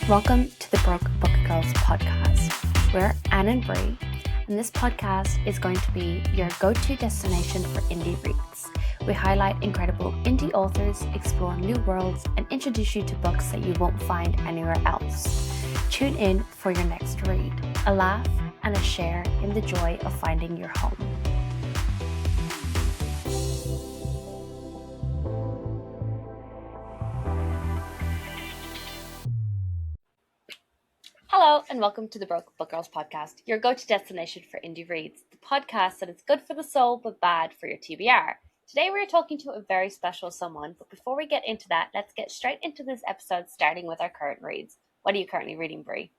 Welcome to the Broke Book Girls podcast. We're Anne and Bree, and this podcast is going to be your go-to destination for indie reads. We highlight incredible indie authors, explore new worlds, and introduce you to books that you won't find anywhere else. Tune in for your next read, a laugh, and a share in the joy of finding your home. Hello, and welcome to the Broke Book Girls podcast, your go-to destination for indie reads, the podcast that is good for the soul but bad for your TBR. Today we're talking to a very special someone, but before we get into that, let's get straight into this episode, starting with our current reads. What are you currently reading, Bree?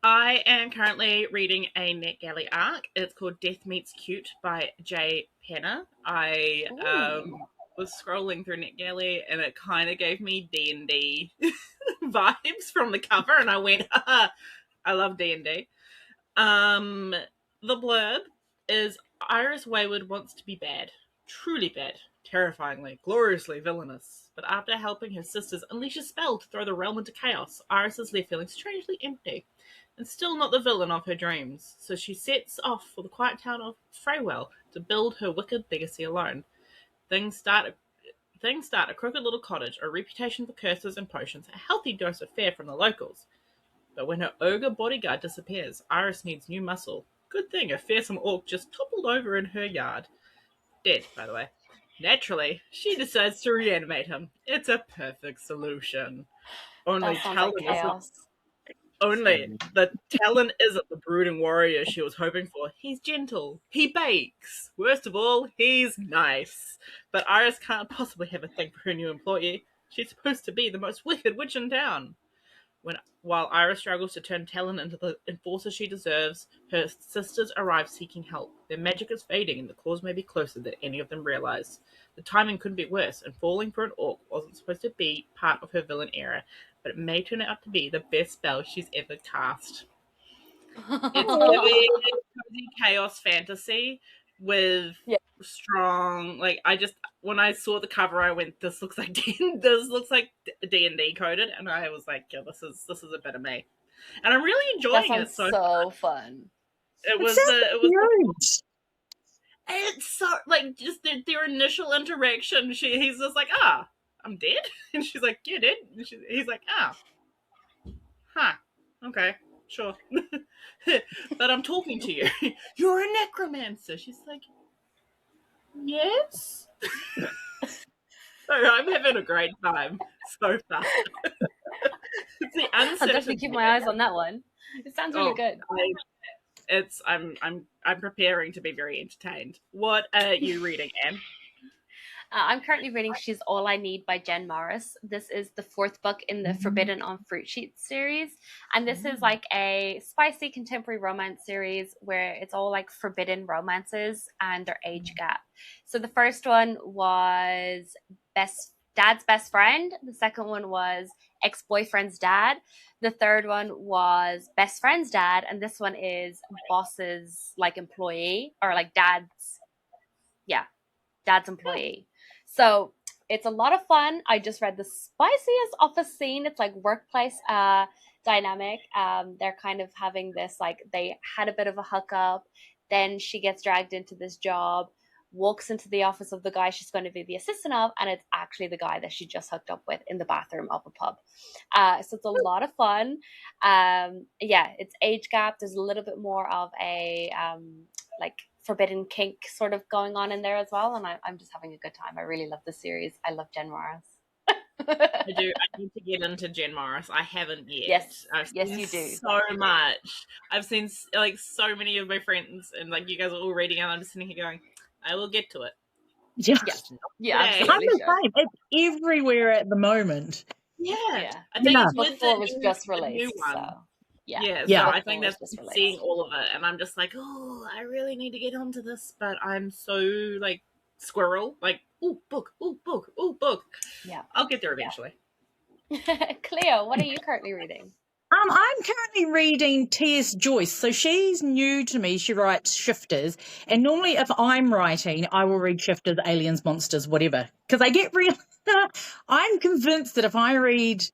I am currently reading a NetGalley arc. It's called Death Meets Cute by J. Penner. I was scrolling through NetGalley and it kind of gave me D&D vibes from the cover, and I went, I love D&D. The blurb is, Iris Wayward wants to be bad. Truly bad. Terrifyingly, gloriously villainous. But after helping her sisters unleash a spell to throw the realm into chaos, Iris is left feeling strangely empty, and still not the villain of her dreams. So she sets off for the quiet town of Freywell to build her wicked legacy alone. Things start a crooked little cottage, a reputation for curses and potions, a healthy dose of fare from the locals. But when her ogre bodyguard disappears, Iris needs new muscle. Good thing a fearsome orc just toppled over in her yard. Dead, by the way. Naturally, she decides to reanimate him. It's a perfect solution. Only the talent isn't the brooding warrior she was hoping for. He's gentle. He bakes. Worst of all, he's nice. But Iris can't possibly have a thing for her new employee. She's supposed to be the most wicked witch in town. While Iris struggles to turn Talon into the enforcer she deserves, her sisters arrive seeking help. Their magic is fading and the claws may be closer than any of them realize. The timing couldn't be worse, and falling for an orc wasn't supposed to be part of her villain era, but it may turn out to be the best spell she's ever cast. It's heavy, cozy chaos fantasy with strong, when I saw the cover, I went, this looks like D&D coded, and I was like, yeah, this is a bit of me, and I'm really enjoying it. So fun. It's so just their initial interaction. He's just like, I'm dead, and she's like, you're dead. And he's like, okay, sure, but I'm talking to you. You're a necromancer. She's like, yes. So I'm having a great time so far. It's the I'll definitely keep my eyes on that one. It sounds really good. I'm preparing to be very entertained. What are you reading, Anne? I'm currently reading She's All I Need by Jen Morris. This is the fourth book in the Forbidden on Fruit Sheets series. And this is like a spicy contemporary romance series where it's all like forbidden romances and their age gap. So the first one was Dad's Best Friend. The second one was Ex-Boyfriend's Dad. The third one was Best Friend's Dad. And this one is Boss's like employee, or like Dad's employee. So it's a lot of fun. I just read the spiciest office scene. It's like workplace dynamic. They're kind of having this, like, they had a bit of a hookup. Then she gets dragged into this job, walks into the office of the guy she's going to be the assistant of, and it's actually the guy that she just hooked up with in the bathroom of a pub. So it's a lot of fun. It's age gap. There's a little bit more of a forbidden kink sort of going on in there as well, and I'm just having a good time. I really love the series. I love Jen Morris. I do. I need to get into Jen Morris. I haven't yet. Yes, yes, you do. So much. I've seen so many of my friends, and you guys are all reading, and I'm just sitting here going, I will get to it. Yeah, absolutely. It's everywhere at the moment. Yeah. I think it's book four was just released. So. So I think that's seeing all of it, and I'm just like, oh, I really need to get onto this, but I'm so squirrel, book. Yeah, I'll get there eventually. Cleo, what are you currently reading? I'm currently reading T.S. Joyce. So she's new to me. She writes Shifters. And normally if I'm writing, I will read Shifters, Aliens, Monsters, whatever. Because I get real... I'm convinced that if I read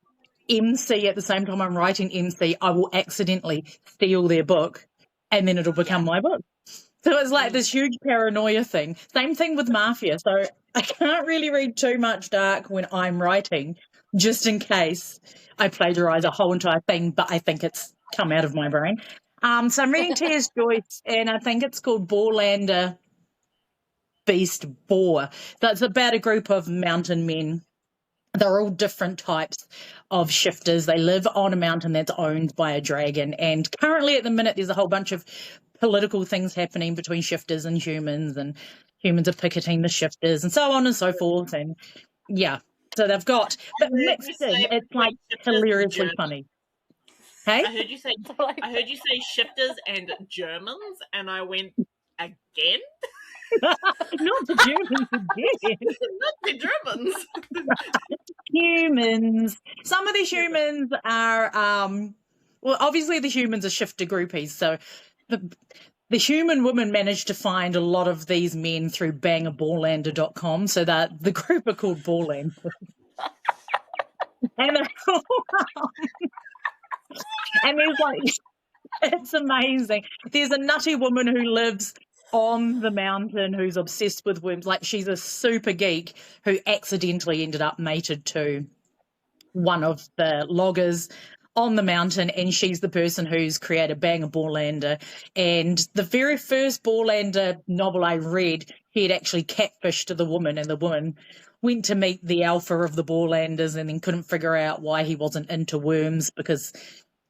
MC at the same time I'm writing MC, I will accidentally steal their book and then it'll become my book. So it's like this huge paranoia thing. Same thing with Mafia. So I can't really read too much dark when I'm writing, just in case I plagiarize a whole entire thing, but I think it's come out of my brain. So I'm reading T.S. Joyce, and I think it's called Boarlander Beast Boar. So it's about a group of mountain men. They're all different types of shifters. They live on a mountain that's owned by a dragon. And currently at the minute, there's a whole bunch of political things happening between shifters and humans are picketing the shifters and so on and so forth. And yeah, so they've got, but mixed in, it's like hilariously funny. Hey? I heard you say shifters and Germans, and I went, again? Not the Germans again. Not the Germans. Humans. Some of the humans are, well, obviously the humans are shifter groupies. So the human woman managed to find a lot of these men through bangaboarlander.com. So that the group are called Boarlander. And there's like, it's amazing. There's a nutty woman who lives on the mountain who's obsessed with worms. Like, she's a super geek who accidentally ended up mated to one of the loggers on the mountain, and she's the person who's created Bang a Boarlander. And the very first Boarlander novel I read, he had actually catfished the woman, and the woman went to meet the alpha of the Boarlanders and then couldn't figure out why he wasn't into worms, because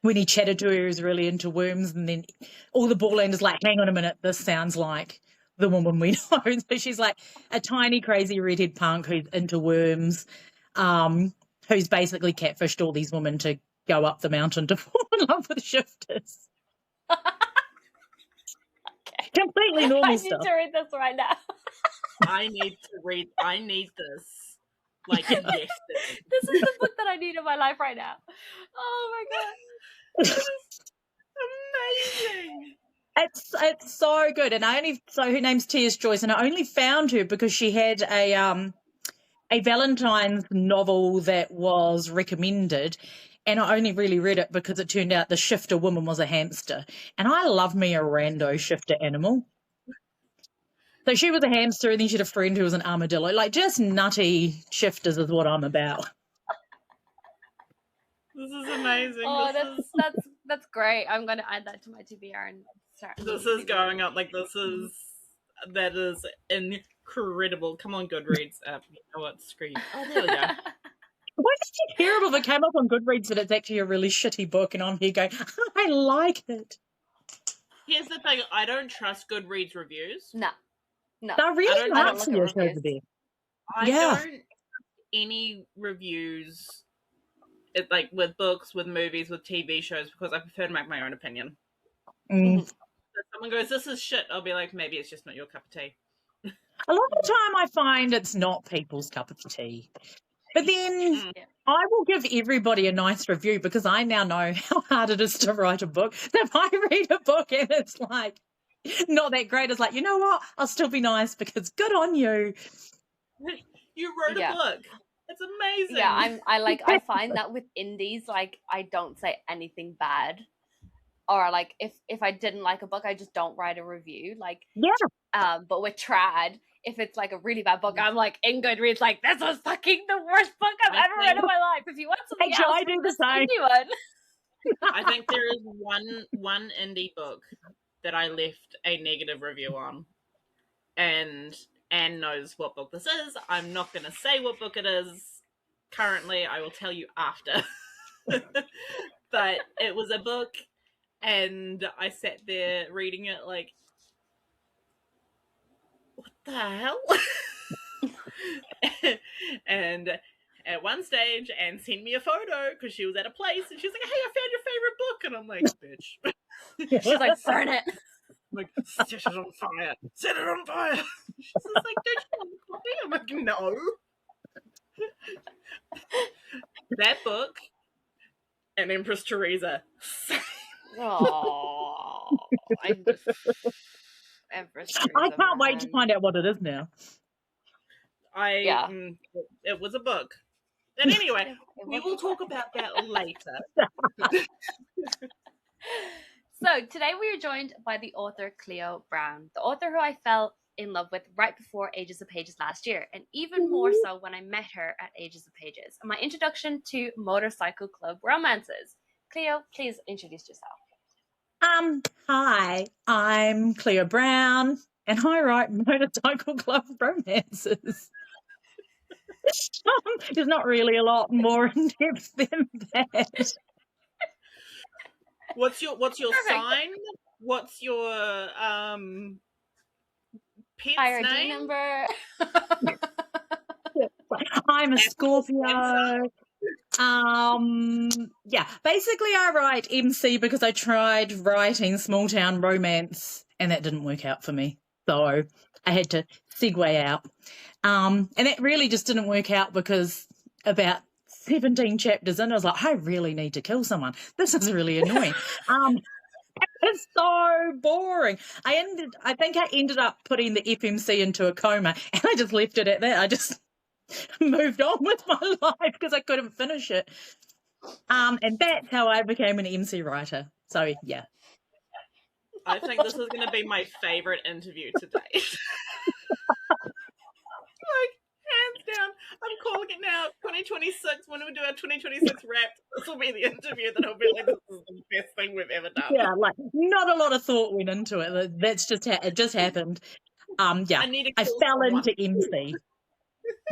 when he chatted to her, he was really into worms. And then all the Boarlanders like, hang on a minute, this sounds like the woman we know. So she's like a tiny, crazy redhead punk who's into worms, who's basically catfished all these women to go up the mountain to fall in love with shifters. Okay. Completely normal stuff. I need to read this right now. I need this. Like, yesterday. This is the book that I need in my life right now. Oh my god. This is amazing. It's so good. And her name's T.S. Joyce, and I only found her because she had a Valentine's novel that was recommended, and I only really read it because it turned out the shifter woman was a hamster. And I love me a rando shifter animal. So she was a hamster, and then she had a friend who was an armadillo. Like, just nutty shifters is what I'm about. This is amazing. Oh, that's great. I'm going to add that to my TBR and start. This is going up. Like, that is incredible. Come on, Goodreads. You know what? Scream. Oh, there we go. Why is it terrible if it came up on Goodreads that it's actually a really shitty book, and I'm here going, I like it. Here's the thing. I don't trust Goodreads reviews. No. They're really nasty over there. I don't trust any reviews, like with books, with movies, with TV shows, because I prefer to make my own opinion. Mm. If someone goes, this is shit, I'll be like, maybe it's just not your cup of tea. A lot of the time I find it's not people's cup of tea. But then I will give everybody a nice review because I now know how hard it is to write a book. So if I read a book and it's like not that great, it's like, you know what? I'll still be nice because good on you. You wrote a book. It's amazing. Yeah, I find that with indies, like, I don't say anything bad. Or like if I didn't like a book, I just don't write a review. Like, but with trad, if it's like a really bad book, I'm like in Goodreads, like, this was fucking the worst book I've ever read in my life. If you want something else, I do the same. I think there is one indie book that I left a negative review on, and Anne knows what book this is. I'm not going to say what book it is currently. I will tell you after. But it was a book, and I sat there reading it like, what the hell? And at one stage, Anne sent me a photo because she was at a place, and she was like, hey, I found your favorite book. And I'm like, bitch. She's like, burn it. I'm like, set it on fire. Set it on fire. She's like, don't you want a copy? I'm like, no. That book and Empress Teresa. Oh, Empress Teresa, I can't wait to find out what it is now. It was a book. But anyway, we will talk about that later. So today we are joined by the author Cleo Browne, the author who I fell in love with right before Ages of Pages last year, and even more so when I met her at Ages of Pages, and my introduction to motorcycle club romances. Cleo, please introduce yourself. Hi, I'm Cleo Browne, and I write motorcycle club romances. There's not really a lot more in depth than that. What's your sign? What's your pet's IRD name? number. I'm a Scorpio. Yeah, basically I write MC because I tried writing small town romance and that didn't work out for me. So I had to segue out. And that really just didn't work out because about 17 chapters in, I was like, I really need to kill someone. This is really annoying. It's so boring. I think I ended up putting the FMC into a coma and I just left it at that. I just moved on with my life because I couldn't finish it. And that's how I became an MC writer. So, yeah. I think this is going to be my favourite interview today. Like, hands down, I'm calling it now. 2026, when we do our 2026 wrap, this will be the interview that I'll be like, this is the best thing we've ever done. Yeah, like, not a lot of thought went into it. That's just, it just happened. Yeah, I fell into MC.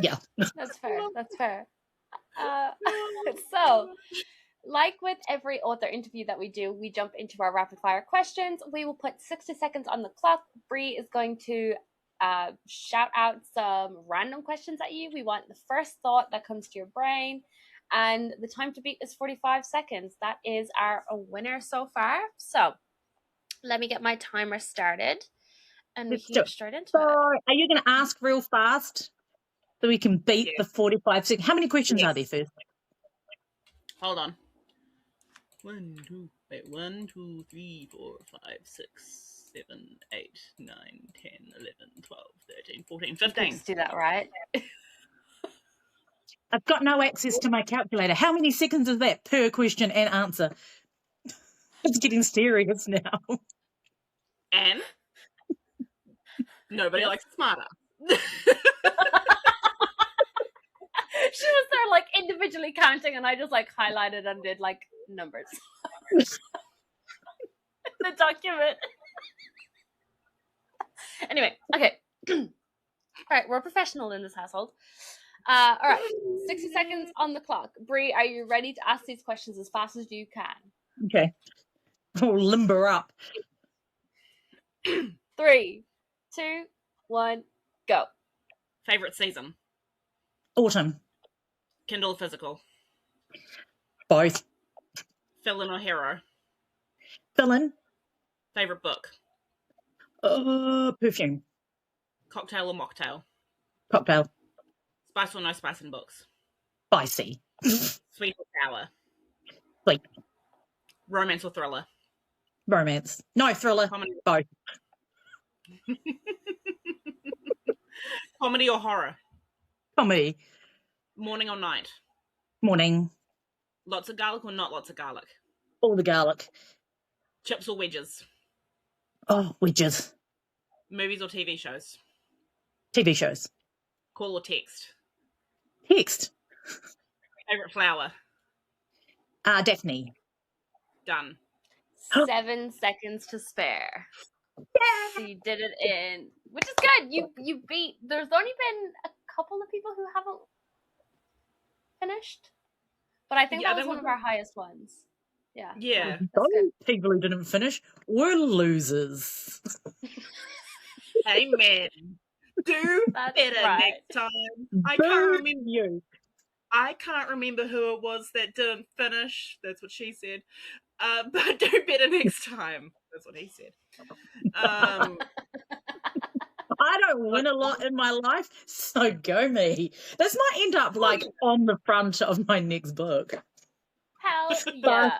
Yeah. That's fair. That's fair. So, like with every author interview that we do, we jump into our rapid fire questions. We will put 60 seconds on the clock. Bree is going to shout out some random questions at you. We want the first thought that comes to your brain, and the time to beat is 45 seconds. That is our winner so far. So let me get my timer started and we can get straight into it. Are you going to ask real fast so we can beat the 45 seconds? How many questions are there first? Hold on. 1, 2, 3, 4, 5, 6, 7, 8, 9, 10, 11, 12, 13, 14, 15. Let's do that, right? I've got no access to my calculator. How many seconds is that per question and answer? It's getting serious now. And nobody likes it smarter. She was there like individually counting and I just like highlighted and did like numbers. The document. Anyway, okay. All right, we're professional in this household. All right, 60 seconds on the clock. Bree, are you ready to ask these questions as fast as you can? Okay. We'll limber up. 3, 2, 1, go. Favorite season? Autumn. Kindle or physical? Both. Villain or hero? Villain. Favorite book? Perfume. Cocktail or mocktail? Cocktail. Spice or no spice in books? Spicy. Sweet or sour? Sweet. Romance or thriller? Romance. No, thriller. Comedy. Both. Comedy or horror? Comedy. Morning or night? Morning. Lots of garlic or not lots of garlic? All the garlic. Chips or wedges? Oh, wedges. Movies or TV shows? TV shows. Call or text? Text. Favorite flower? Daphne. Done. 7 seconds to spare. Yeah. So you did it in, which is good. You beat. There's only been a couple of people who haven't finished, but I think that was one of our highest ones. Yeah. Yeah. Those people who didn't finish were losers. Amen. Do better next time. I can't remember you. I can't remember who it was that didn't finish. That's what she said. But do better next time. That's what he said. I don't win a lot in my life, so go me. This might end up like on the front of my next book. Hell yeah.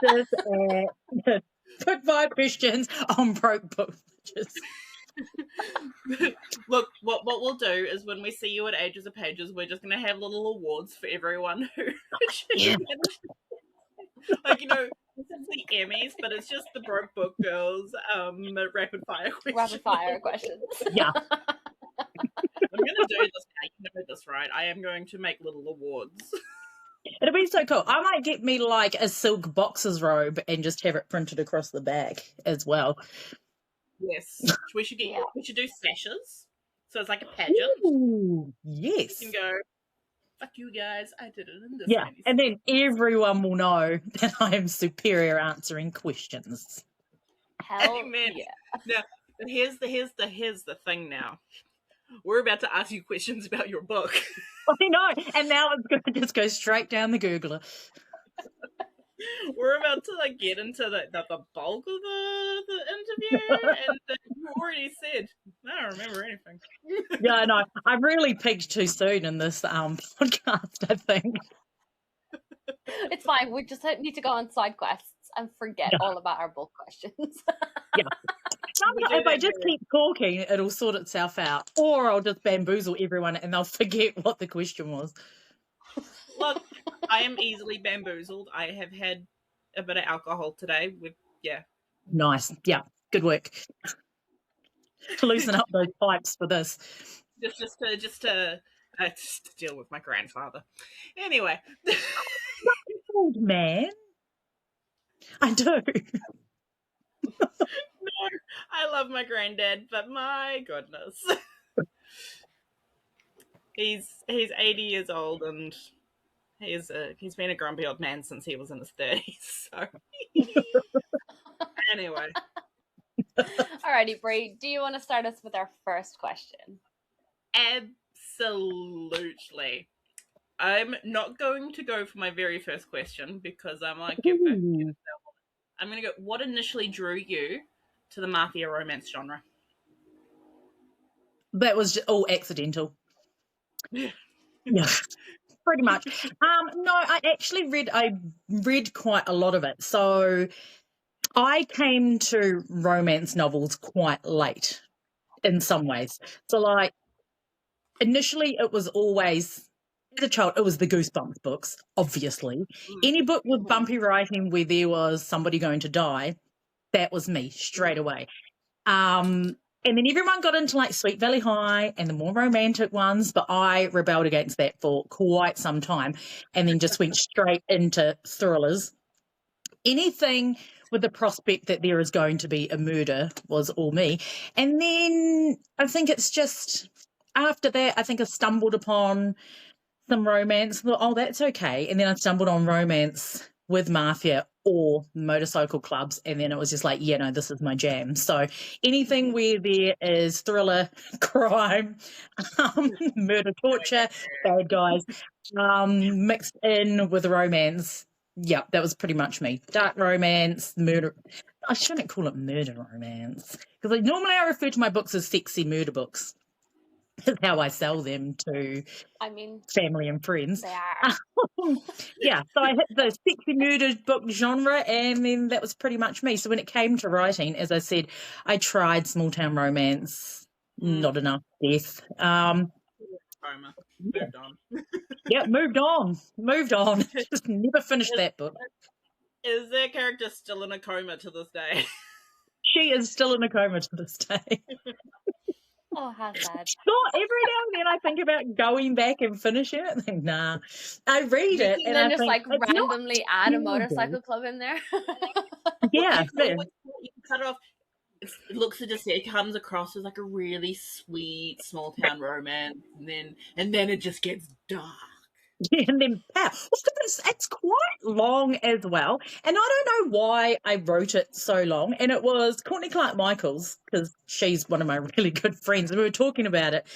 Good vibe Christians on broke book bitches. Look, what we'll do is when we see you at Ages of Pages, we're just going to have little awards for everyone who Yeah. like, you know, this is the Emmys, but it's just the Broke Book Girls rapid fire questions. Rapid fire questions. Yeah. I'm going to do this. I can do this right. I am going to make little awards. It'll be so cool. I might get me like a silk boxer's robe and just have it printed across the back as well. Yes, we should do sashes. So it's like a pageant. Ooh, yes. You can go, fuck you guys, I did it in this. Yeah, and then everyone will know that I am superior answering questions. Hell Amen. yeah. Now, but here's the thing now. We're about to ask you questions about your book. I know, and now it's going to just go straight down the Googler. We're about to like get into the bulk of the interview, and you already said I don't remember anything. Yeah, I know. I've really peaked too soon in this podcast, I think. It's fine. We just need to go on side quests and forget all about our bulk questions. Yeah. If I just keep talking, it'll sort itself out. Or I'll just bamboozle everyone and they'll forget what the question was. Look, I am easily bamboozled. I have had a bit of alcohol today. Nice. Yeah. Good work. To loosen up those pipes for this. Just to deal with my grandfather. Anyway. Old man. I do. No, I love my granddad, but my goodness. He's 80 years old and he's been a grumpy old man since he was in his 30s. So anyway. Alrighty, Bree, do you want to start us with our first question? Absolutely. I'm not going to go for my very first question because I might give back. I'm going to go, what initially drew you to the mafia romance genre? That was just all accidental. Yeah, pretty much. No, I actually read quite a lot of it. So I came to romance novels quite late in some ways. So like initially it was always, as a child, it was the Goosebumps books, obviously. Any book with bumpy writing where there was somebody going to die, that was me straight away. And then everyone got into like Sweet Valley High and the more romantic ones, but I rebelled against that for quite some time and then just went straight into thrillers. Anything with the prospect that there is going to be a murder was all me. And then I think it's just after that, I think I stumbled upon some romance. Oh, that's okay. And then I stumbled on romance with mafia or motorcycle clubs, and then it was just like, yeah, no, this is my jam. So anything where there is thriller, crime, murder, torture, bad guys, mixed in with romance, yeah, that was pretty much me. Dark romance, murder. I shouldn't call it murder romance because normally I refer to my books as sexy murder books. That's how I sell them to family and friends. They are. Yeah, so I hit the sexy murder book genre, and then that was pretty much me. So when it came to writing, as I said, I tried small town romance, not enough death. Moved on. Yeah, moved on. Just never finished that book. Is their character still in a coma to this day? She is still in a coma to this day. Oh, how sad. Not every now and then I think about going back and finishing it. I think, nah. I read it and then just like randomly add a motorcycle club in there. Yeah. You can cut it off. It looks at just, it comes across as like a really sweet small town romance, and then it just gets dark. And then it's quite long as well. And I don't know why I wrote it so long. And it was Courtney Clark Michaels, because she's one of my really good friends, and we were talking about it.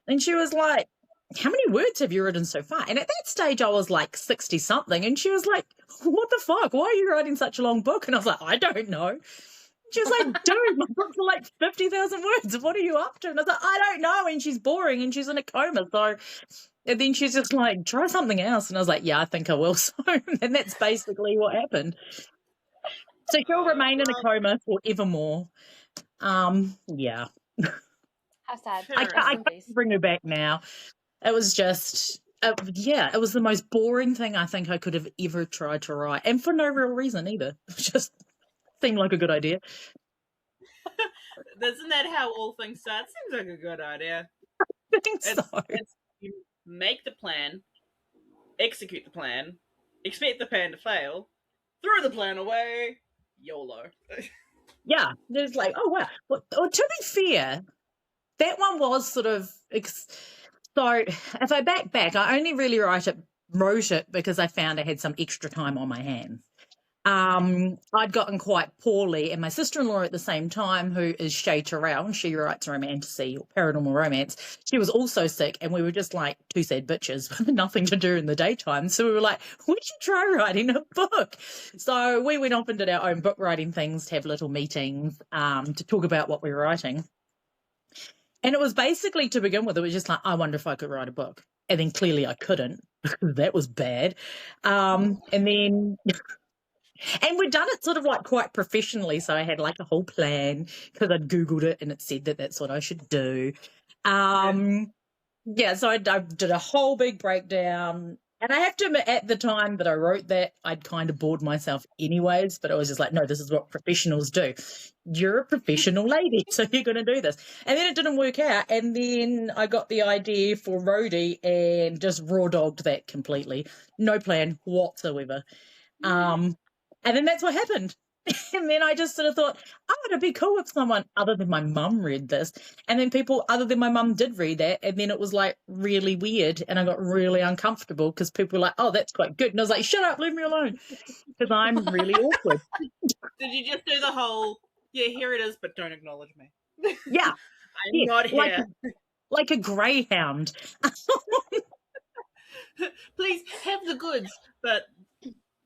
And she was like, how many words have you written so far? And at that stage I was like 60 something, and she was like, what the fuck? Why are you writing such a long book? And I was like, I don't know. She was like, dude, my books are like 50,000 words. What are you up to? And I was like, I don't know. And she's boring and she's in a coma. So, and then she's just like, try something else. And I was like, yeah, I think I will. So, and that's basically what happened. So she'll remain in a coma forevermore. Yeah. How sad. Fair I enough. Rest in can't peace. bring her back now. It was just, it was the most boring thing I think I could have ever tried to write, and for no real reason either. It just seemed like a good idea. Isn't that how all things start? Seems like a good idea. I think so. It's you make the plan, execute the plan, expect the plan to fail, throw the plan away, YOLO. Yeah, there's like, oh wow. Well, to be fair, that one was sort of so. If I back, I only really wrote it because I found I had some extra time on my hands. I'd gotten quite poorly, and my sister-in-law at the same time, who is Shay Terrell, she writes romantasy or paranormal romance. She was also sick, and we were just like two sad bitches with nothing to do in the daytime. So we were like, we should try writing a book. So we went off and did our own book writing things, to have little meetings, to talk about what we were writing. And it was basically, to begin with, it was just like, I wonder if I could write a book. And then clearly I couldn't, because that was bad. And then... And we'd done it sort of like quite professionally. So I had like a whole plan because I'd Googled it and it said that that's what I should do. Yeah, so I did a whole big breakdown. And I have to admit, at the time that I wrote that, I'd kind of bored myself anyways. But I was just like, no, this is what professionals do. You're a professional lady, so you're going to do this. And then it didn't work out. And then I got the idea for Rhodey and just raw dogged that completely. No plan whatsoever. And then that's what happened. And then I just sort of thought, oh, it'd be cool if someone other than my mum read this. And then people other than my mum did read that. And then it was like really weird. And I got really uncomfortable because people were like, oh, that's quite good. And I was like, shut up, leave me alone. Because I'm really awkward. Did you just do the whole, yeah, here it is, but don't acknowledge me? Yeah. I'm not here. Like a greyhound. Please have the goods, but...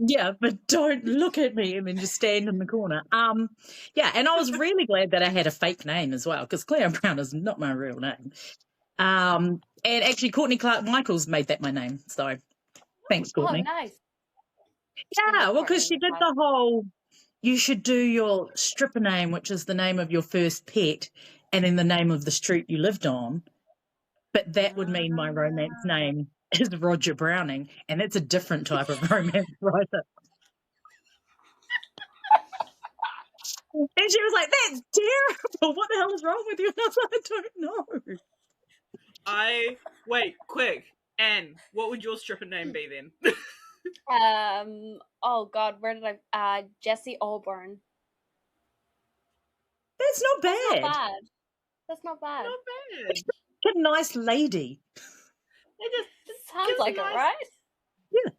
Yeah, but don't look at me and then just stand in the corner. Yeah, and I was really glad that I had a fake name as well, because Cleo Browne is not my real name. And actually, Courtney Clark Michaels made that my name. So thanks, Courtney. Oh, nice. Yeah, well, because she did the whole, you should do your stripper name, which is the name of your first pet, and then the name of the street you lived on. But that would mean my romance name is Roger Browning, and that's a different type of romance writer. And she was like, that's terrible. What the hell is wrong with you? And I was like, I don't know. Wait, quick. Anne, what would your stripper name be then? Oh God, where did I? Jessie Auburn. That's not bad. That's not bad. That's not bad. Not bad. A nice lady. It just Sounds like nice. it, right? Yeah.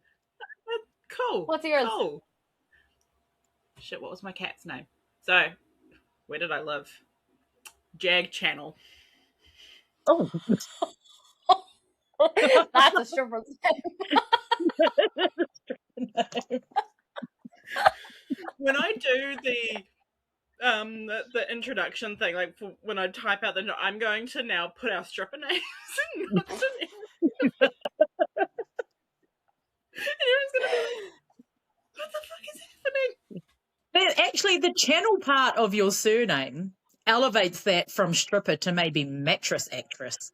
Cool. What's yours? Cool. Shit, what was my cat's name? So, where did I live? Jag Channel. Oh. That's a stripper's name. When I do the introduction thing, like when I type out I'm going to now put our stripper names and everyone's gonna be like, what the fuck is happening? Actually, the channel part of your surname elevates that from stripper to maybe mattress actress.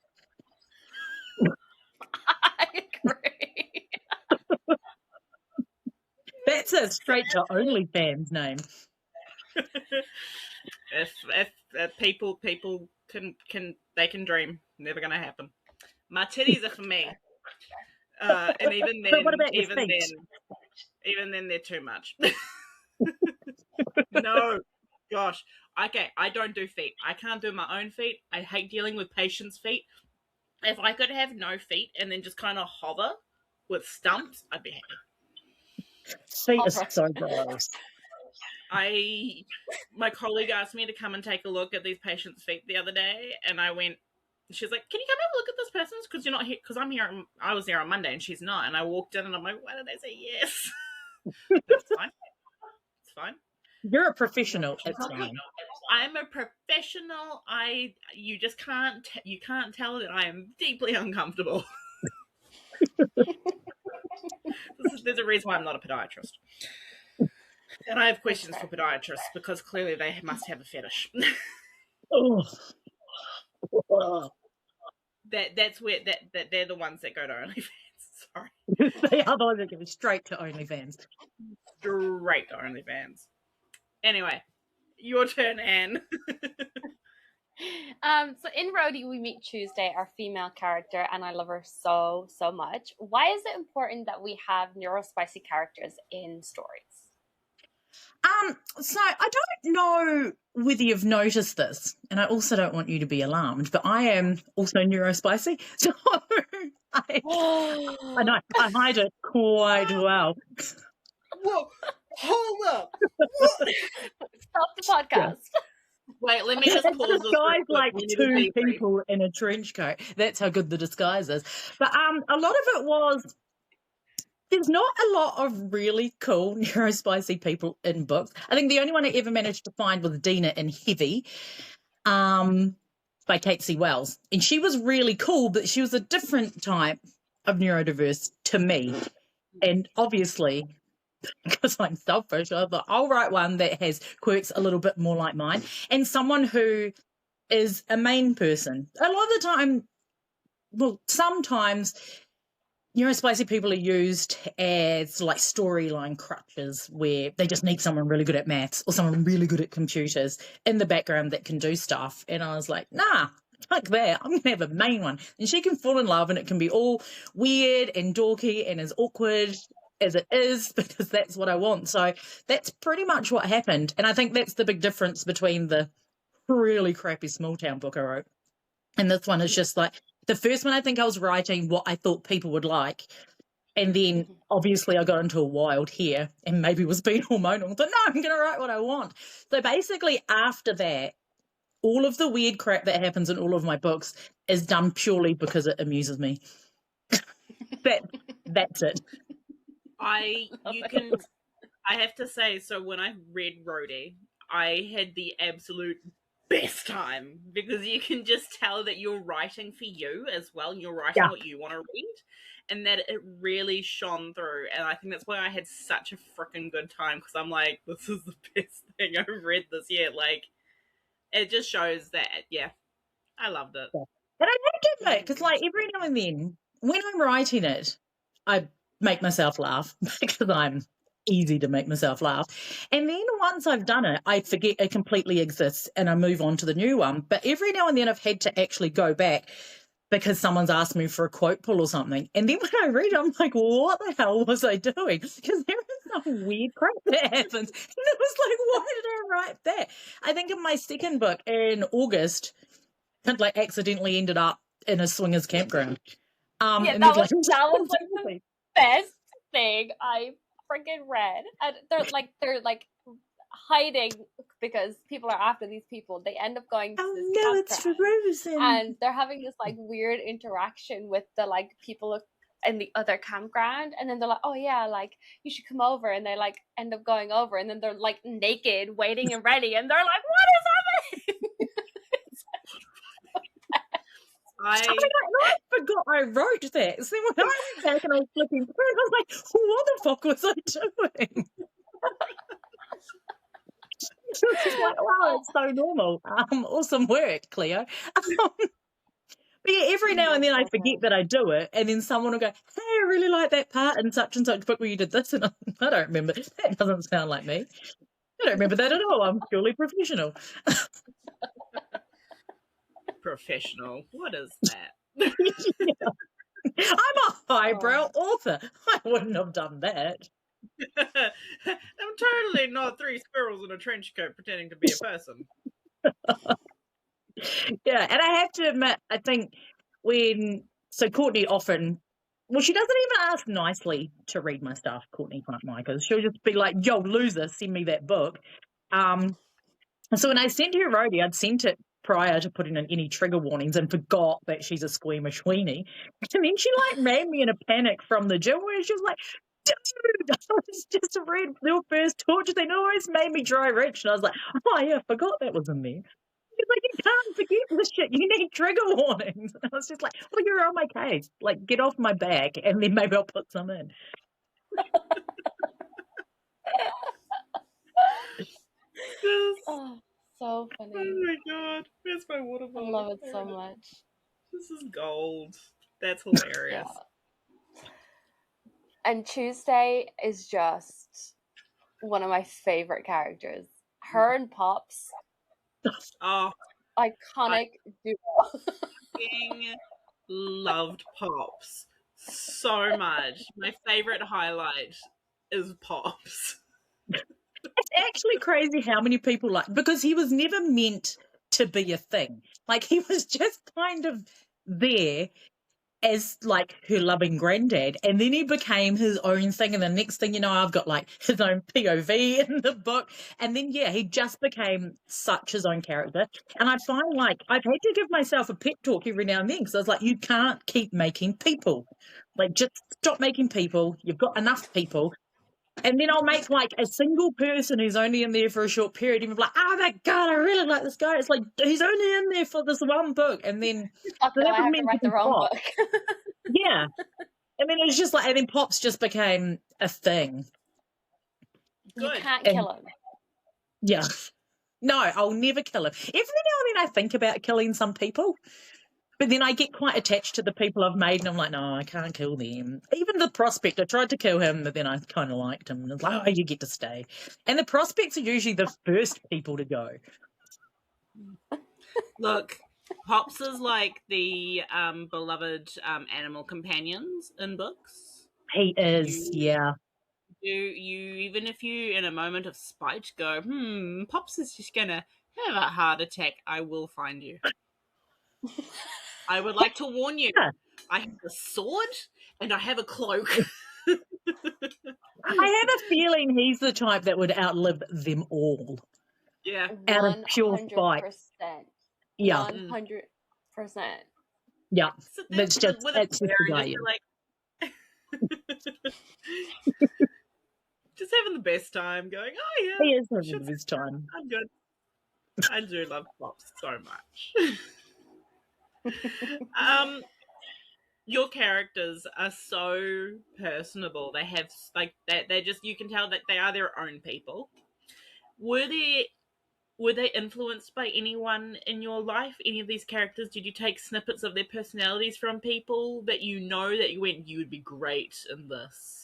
I agree. That's a straight to OnlyFans name. if people can dream, never gonna happen. My titties are for me, and even then, what about even then, they're too much. No, gosh, okay, I don't do feet. I can't do my own feet. I hate dealing with patients' feet. If I could have no feet and then just kind of hover with stumps, I'd be happy. Feet is so gross. My colleague asked me to come and take a look at these patients' feet the other day, and I went. She's like, "Can you come have a look at this person's? Because you're not here. Because I'm here. I was there on Monday, and she's not." And I walked in, and I'm like, "Why did I say yes?" That's fine. It's fine. You're a professional. It's fine. I'm a professional. You just can't. You can't tell that I am deeply uncomfortable. There's a reason why I'm not a podiatrist. And I have questions for podiatrists because clearly they must have a fetish. Oh. That's where that they're the ones that go to OnlyFans. Sorry, They are the ones that go straight to OnlyFans. straight to OnlyFans. Anyway, your turn, Anne. So in Rhodey, we meet Tuesday, our female character, and I love her so much. Why is it important that we have neurospicy characters in stories? So I don't know whether you've noticed this, and I also don't want you to be alarmed, but I am also neurospicy, so I know I hide it quite well. Whoa, hold up! Stop the podcast. Wait, let me just pause this. Disguise like two people in a trench coat. That's how good the disguise is. But a lot of it was, there's not a lot of really cool neurospicy people in books. I think the only one I ever managed to find was Dina in Heavy, by Kate C. Wells. And she was really cool, but she was a different type of neurodiverse to me. And obviously, because I'm selfish, I thought I'll write one that has quirks a little bit more like mine, and someone who is a main person. A lot of the time, well, sometimes neurospicy people are used as like storyline crutches where they just need someone really good at maths or someone really good at computers in the background that can do stuff. And I was like, nah, like that. I'm going to have a main one. And she can fall in love and it can be all weird and dorky and as awkward as it is, because that's what I want. So that's pretty much what happened. And I think that's the big difference between the really crappy small town book I wrote and this one. Is just like, the first one, I think I was writing what I thought people would like. And then obviously I got into a wild hair and maybe was being hormonal. But no, I'm going to write what I want. So basically after that, all of the weird crap that happens in all of my books is done purely because it amuses me. That's it. I have to say, so when I read Rhodey, I had the absolute best time, because you can just tell that you're writing for you as well, and you're writing what you want to read, and that it really shone through. And I think that's why I had such a freaking good time, because I'm like, this is the best thing I've read this year. Like, it just shows that, yeah, I loved it. And I have to admit, because like every now and then when I'm writing it, I make myself laugh because I'm easy to make myself laugh. And then once I've done it, I forget it completely exists and I move on to the new one. But every now and then I've had to actually go back because someone's asked me for a quote pull or something. And then when I read it, I'm like, what the hell was I doing? Because there is some weird crap that happens. And it was like, why did I write that? I think in my second book in August, it like accidentally ended up in a swingers campground. Yeah, that was like the best thing I freaking read. And they're like hiding because people are after these people. They end up going to this campground, it's for Rosen. and they're having this like weird interaction with the like people in the other campground, and then they're like, oh yeah, like you should come over, and they like end up going over, and then they're like naked waiting and ready, and they're like, what is happening? I forgot I wrote that. So when I went back and I was flipping through, I was like, what the fuck was I doing? She was just like, wow, it's so normal. Awesome work, Cleo. But yeah, every now and then I forget that I do it, and then someone will go, hey, I really like that part in such and such book where you did this, and I don't remember. That doesn't sound like me. I don't remember that at all. I'm purely professional. Professional. What is that? Yeah. I'm a highbrow author. I wouldn't have done that. I'm totally not three squirrels in a trench coat pretending to be a person. Yeah, and I have to admit, I think Courtney often, well, she doesn't even ask nicely to read my stuff, Courtney Carmichael. She'll just be like, yo, loser, send me that book. And so when I sent her Rhodey, I'd sent it prior to putting in any trigger warnings and forgot that she's a squeamish weenie. And then she like ran me in a panic from the gym where she was like, dude, I was just read your first torture thing. It always made me dry rich. And I was like, oh yeah, I forgot that was in there. She's like, you can't forget this shit. You need trigger warnings. And I was just like, oh, you're on my case. Like, get off my back and then maybe I'll put some in. Oh, So Oh funny. my god, where's my water I bottle? love it There so it is. much. This is gold. That's hilarious. Yeah. And Tuesday is just one of my favorite characters. Her and Pops, Oh, iconic duo. fucking loved Pops so much. My favorite highlight is Pops. It's actually crazy how many people like, because he was never meant to be a thing. Like, he was just kind of there as like her loving granddad, and then he became his own thing, and the next thing you know, I've got like his own POV in the book, and then he just became such his own character. And I find like I've had to give myself a pep talk every now and then, because I was like, you can't keep making people, like just stop making people. You've got enough people. And then I'll make like a single person who's only in there for a short period, and be like, oh my god, I really like this guy. It's like, he's only in there for this one book, and then Fuck so no, that I was have to meant to write the be wrong Pop. book. Yeah. And then it's just like, and then Pops just became a thing. You Good. can't And kill him. yeah. No, I'll never kill him. Every now and then I think about killing some people, but then I get quite attached to the people I've made, and I'm like, no, I can't kill them. Even the Prospect, I tried to kill him, but then I kind of liked him. And it's like, oh, you get to stay. And the Prospects are usually the first people to go. Look, Pops is like the beloved animal companions in books. He is, yeah. You even if you in a moment of spite go, Pops is just gonna have a heart attack, I will find you. I would like to warn you. Yeah. I have a sword and I have a cloak. I have a feeling he's the type that would outlive them all. Yeah. Out of pure spite. 100%. Yeah. 100%. Yeah. Sit there That's just, with a it's just bear the and way. just like just having the best time going, oh yeah. He is having shit's his time. I'm good. I do love Pops so much. Your characters are so personable. They have like they're just, you can tell that they are their own people. Were they influenced by anyone in your life? Any of these characters? Did you take snippets of their personalities from people that you know that you went, you would be great in this?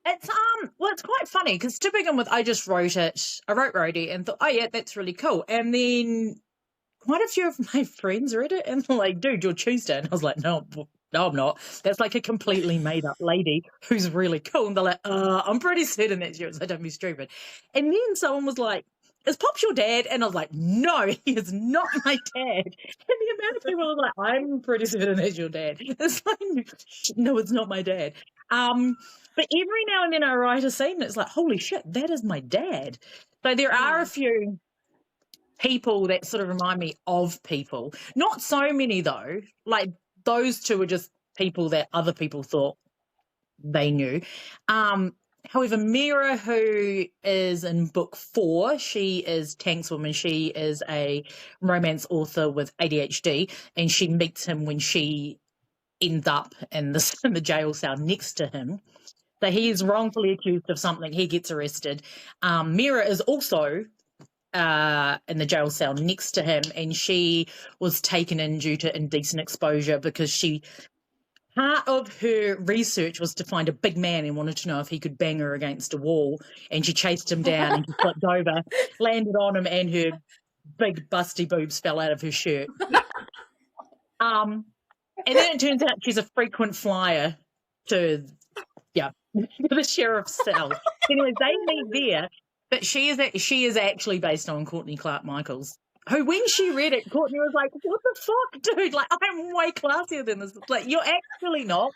It's well, it's quite funny because to begin with, I just wrote it. I wrote Rhodey and thought, oh yeah, that's really cool. And then quite a few of my friends read it and they're like, dude, you're Tuesday. And I was like, no, I'm not. That's like a completely made up lady who's really cool. And they're like, I'm pretty certain that's yours. So don't be stupid. And then someone was like, is Pops your dad? And I was like, no, he is not my dad. And the amount of people were like, I'm pretty certain that's your dad. It's like, no, it's not my dad. But every now and then I write a scene and it's like, holy shit, that is my dad. So there are a few people that sort of remind me of people. Not so many though. Like those two are just people that other people thought they knew. However, Mira, who is in book 4, she is Tank's woman. She is a romance author with ADHD, and she meets him when she ends up in the jail cell next to him. So he is wrongfully accused of something. He gets arrested. Mira is also in the jail cell next to him, and she was taken in due to indecent exposure because part of her research was to find a big man and wanted to know if he could bang her against a wall, and she chased him down and she flipped over, landed on him, and her big busty boobs fell out of her shirt. And then it turns out she's a frequent flyer to the sheriff's cell. Anyway, they meet there, but she is actually based on Courtney Clark Michaels, who, when she read it, Courtney was like, what the fuck, dude? Like, I'm way classier than this. Like, you're actually not.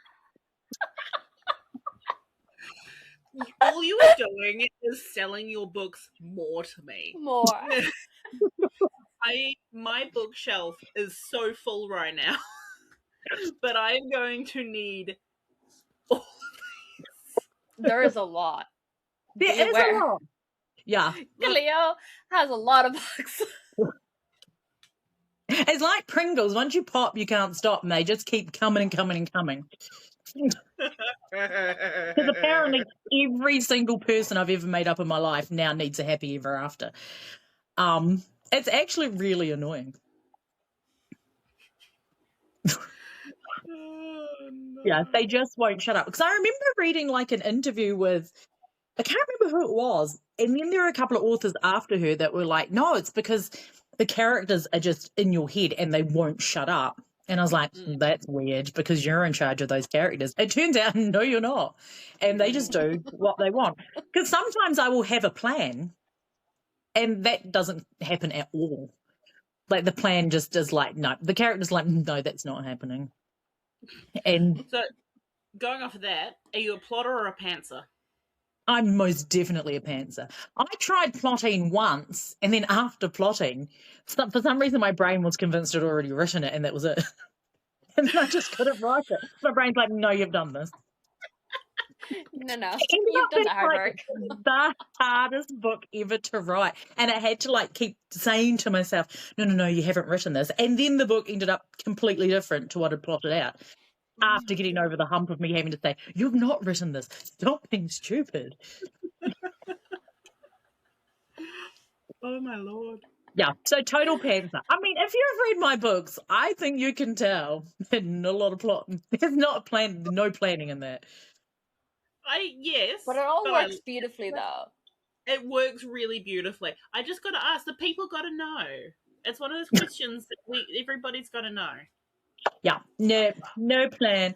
All you are doing is selling your books more to me. More. My bookshelf is so full right now, but I am going to need all of these. There is a lot. There is a lot. Yeah. Cleo has a lot of books. It's like Pringles. Once you pop, you can't stop, and they just keep coming and coming and coming. Because apparently every single person I've ever made up in my life now needs a happy ever after. It's actually really annoying. Oh, no. Yeah, they just won't shut up. Because I remember reading like an interview with, I can't remember who it was. And then there were a couple of authors after her that were like, no, it's because the characters are just in your head and they won't shut up. And I was like, that's weird because you're in charge of those characters. It turns out, no, you're not. And they just do what they want. Because sometimes I will have a plan and that doesn't happen at all. Like the plan just is like, no, the character's like, no, that's not happening. And So, going off of that, are you a plotter or a pantser? I'm most definitely a pantser. I tried plotting once, and then after plotting, for some reason my brain was convinced I'd already written it, and that was it. And then I just couldn't write it. My brain's like, no, you've done this. No, no. It ended You've up done being the hard like work. the hardest book ever to write. And I had to like keep saying to myself, no, you haven't written this. And then the book ended up completely different to what I'd plotted out. After getting over the hump of me having to say, you've not written this. Stop being stupid. Oh, my Lord. Yeah, so total pantser. I mean, if you've read my books, I think you can tell there's not a lot of plot. There's not a plan, no planning in that. Yes. But it all works beautifully, though. It works really beautifully. I just got to ask, the people got to know. It's one of those questions that everybody's got to know. Yeah, no plan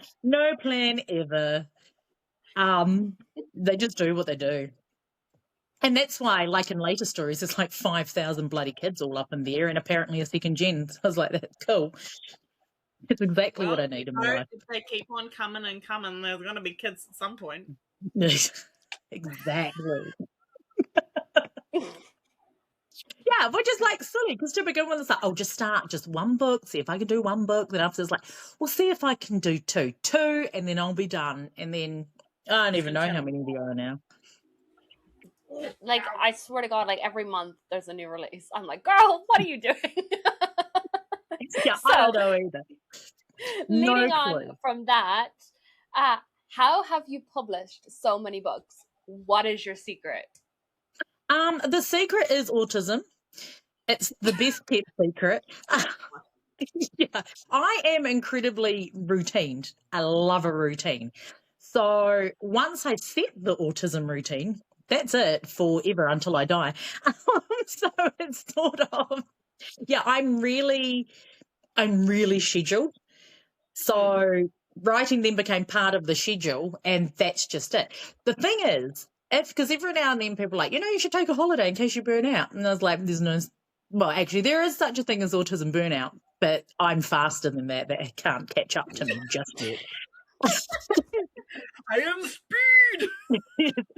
ever. They just do what they do. And that's why, like in later stories, there's like 5,000 bloody kids all up in there and apparently a second gen. So I was like, that's cool. It's exactly what I need in my life. If they keep on coming and coming, there's going to be kids at some point. Exactly. Yeah, which is like silly because to begin with, it's like, oh, just start just one book, see if I can do one book. Then after it's like, we'll see if I can do two, and then I'll be done. And then I don't even know how many there are now. Like, I swear to God, like every month there's a new release. I'm like, girl, what are you doing? Yeah, So, I don't know either. Leading No on clue. from that, how have you published so many books? What is your secret? The secret is autism. It's the best kept secret. Yeah, I am incredibly routined. I love a routine. So once I set the autism routine, that's it forever until I die. So it's sort of, yeah, I'm really scheduled. So writing then became part of the schedule, and that's just it. The thing is, because every now and then people are like, you should take a holiday in case you burn out. And I was like, well, actually, there is such a thing as autism burnout, but I'm faster than that. That can't catch up to me just yet. I am speed.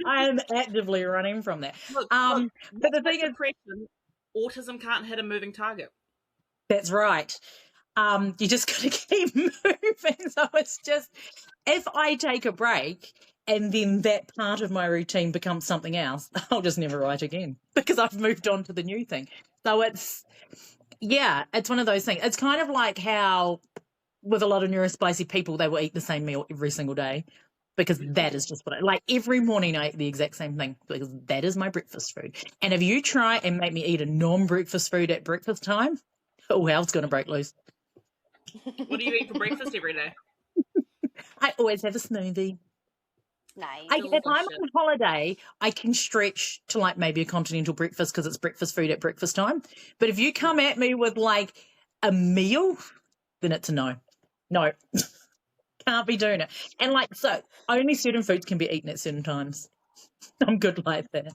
I am actively running from that. Look, but the thing is, autism can't hit a moving target. That's right. You just got to keep moving. So it's just, if I take a break and then that part of my routine becomes something else, I'll just never write again because I've moved on to the new thing. So it's one of those things. It's kind of like how with a lot of neurospicy people, they will eat the same meal every single day because that is just what like every morning I eat the exact same thing because that is my breakfast food. And if you try and make me eat a non-breakfast food at breakfast time, oh, hell's going to break loose. What do you eat for breakfast every day? I always have a smoothie. Nice. If I'm on holiday, I can stretch to like maybe a continental breakfast because it's breakfast food at breakfast time. But if you come at me with like a meal, then it's a no. No, can't be doing it. And like, so only certain foods can be eaten at certain times. I'm good like that.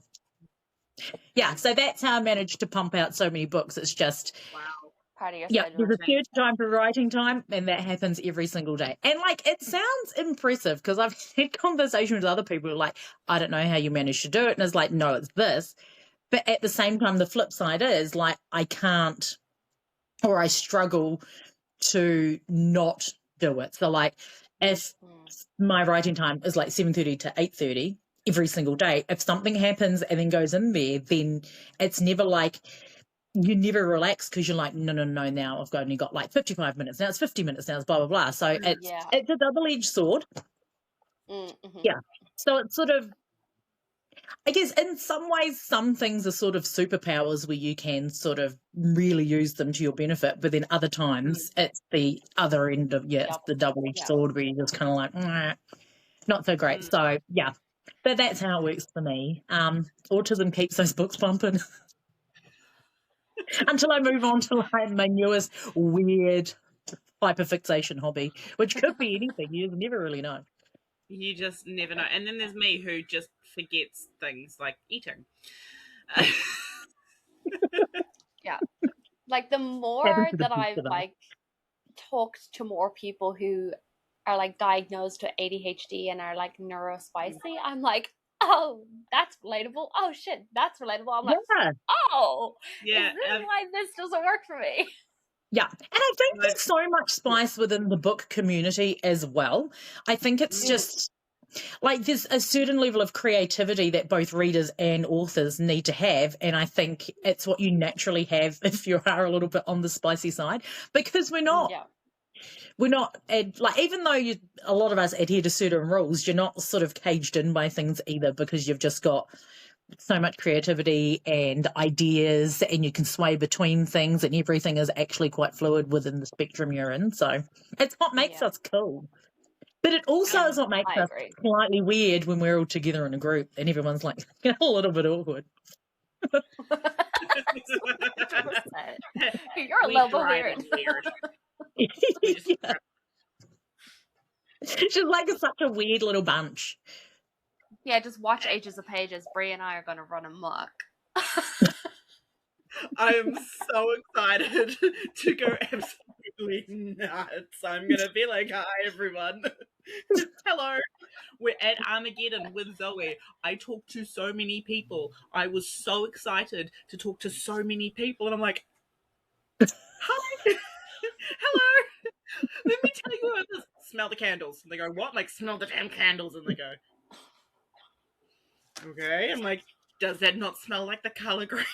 Yeah, so that's how I managed to pump out so many books. It's just, wow. Part of your yeah, schedule. there's a huge time for writing time, and that happens every single day. And like, it sounds impressive because I've had conversations with other people who are like, I don't know how you managed to do it. And it's like, no, it's this. But at the same time, the flip side is like, I can't, or I struggle to not do it. So like, if my writing time is like 7:30 to 8:30 every single day, if something happens and then goes in there, then it's never like, you never relax because you're like, no, now I've only got like 55 minutes. Now it's 50 minutes. Now it's blah, blah, blah. So it's a double-edged sword. Mm-hmm. Yeah. So it's sort of, I guess in some ways, some things are sort of superpowers where you can sort of really use them to your benefit, but then other times it's the other end of, it's the double-edged sword where you're just kind of like, not so great. So, yeah, but that's how it works for me. Autism keeps those books pumping until I move on to like my newest weird hyperfixation hobby, which could be anything. You never really know. You just never know. And then there's me who just forgets things like eating. Yeah. Like the more that I've like talked to more people who are like diagnosed with ADHD and are like neurospicy, I'm like, oh, that's relatable. Oh shit, that's relatable. I'm like, oh, yeah, is this why this doesn't work for me? Yeah, and I think there's so much spice within the book community as well. I think it's just like there's a certain level of creativity that both readers and authors need to have, and I think it's what you naturally have if you are a little bit on the spicy side, because we're not like, even though a lot of us adhere to certain rules, you're not sort of caged in by things either, because you've just got so much creativity and ideas, and you can sway between things, and everything is actually quite fluid within the spectrum you're in. So it's what makes us cool. But it also is what makes us slightly weird when we're all together in a group and everyone's like a little bit awkward. You're a little bit weird. She's like such a weird little bunch. Yeah, just watch Ages of Pages. Bree and I are going to run amok. I'm so excited to go absolutely nuts. I'm going to be like, hi, everyone. Hello. We're at Armageddon with Zoe. I talked to so many people. I was so excited to talk to so many people. And I'm like, hi. Hello. Let me tell you about this. Smell the candles. And they go, what? I'm like, smell the damn candles. And they go, okay. I'm like, does that not smell like the color green?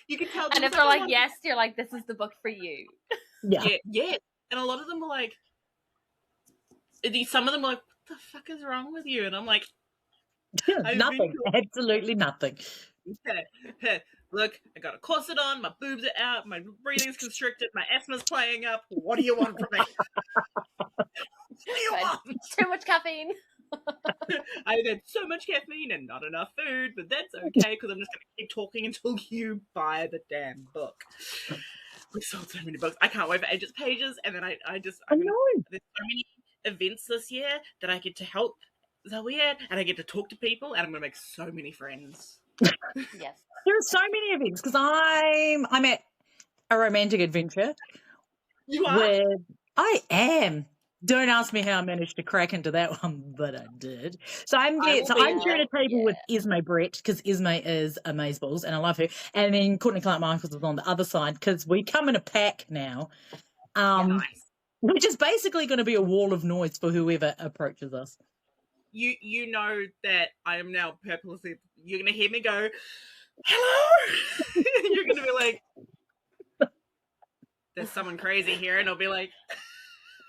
You can tell. And if they're like, yes, you're like, this is the book for you. Yeah. And a lot of them were like, some of them were like, what the fuck is wrong with you? And I'm like, nothing. Absolutely nothing. Look, I got a corset on, my boobs are out, my breathing's constricted, my asthma's playing up. What do you want from me? What do you want? Too much caffeine. I've had so much caffeine and not enough food, but that's okay because I'm just going to keep talking until you buy the damn book. We sold so many books. I can't wait for Ages of Pages, and then I know. There's so many events this year that I get to help Zoe at, and I get to talk to people, and I'm going to make so many friends. Yes. There are so many events because I'm at a romantic adventure. You are? I am. Don't ask me how I managed to crack into that one, but I did. So I'm sharing a table with Esme Brett, because Esme is amazeballs and I love her. And then Courtney Clark Michaels is on the other side, because we come in a pack now. Nice. Which is basically going to be a wall of noise for whoever approaches us. You know that I am now purposely. You're going to hear me go, hello. You're going to be like, there's someone crazy here, and I'll be like,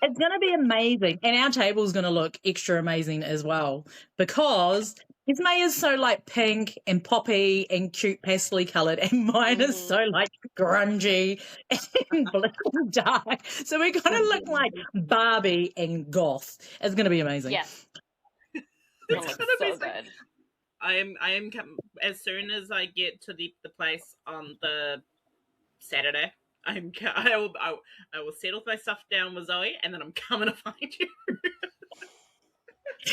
it's going to be amazing. And our table is going to look extra amazing as well, because Esme is so like pink and poppy and cute pastely coloured, and mine is so like grungy and black and dark. So we're going to look like Barbie and goth. It's going to be amazing. Yeah. It's going to be so good. I am as soon as I get to the place on the Saturday. I will settle my stuff down with Zoe, and then I'm coming to find you.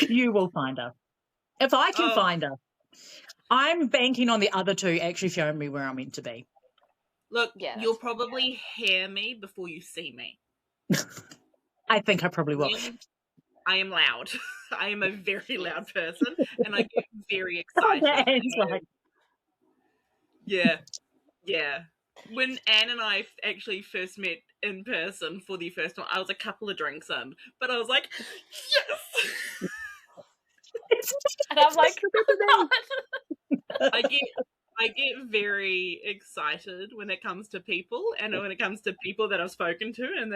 You will find her. If I can find her. I'm banking on the other two actually showing me where I'm meant to be. Look, you'll probably hear me before you see me. I think I probably will. I am loud. I am a very loud person, and I get very excited. Yeah. When Anne and I actually first met in person for the first time, I was a couple of drinks in, but I was like, yes! And I'm like, I get very excited when it comes to people, and when it comes to people that I've spoken to, and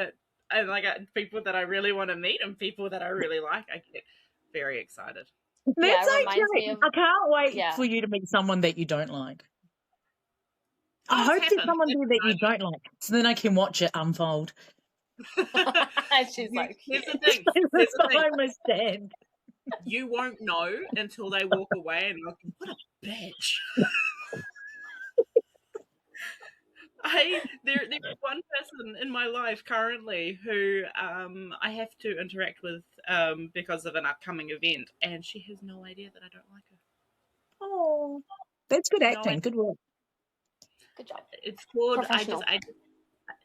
like people that I really want to meet and people that I really like, I get very excited. That's it so reminds me cute. of I can't wait yeah. for you to meet someone that you don't like. I It's hope there's happened. someone there that you don't like, so then I can watch it unfold. She's like, Here's the "Yeah." thing. Here's the thing. Behind my stand. You won't know until they walk away and you're like, what a bitch. There's one person in my life currently who I have to interact with because of an upcoming event, and she has no idea that I don't like her. Oh, that's good No acting. idea. Good work. Good job. It's called Professional.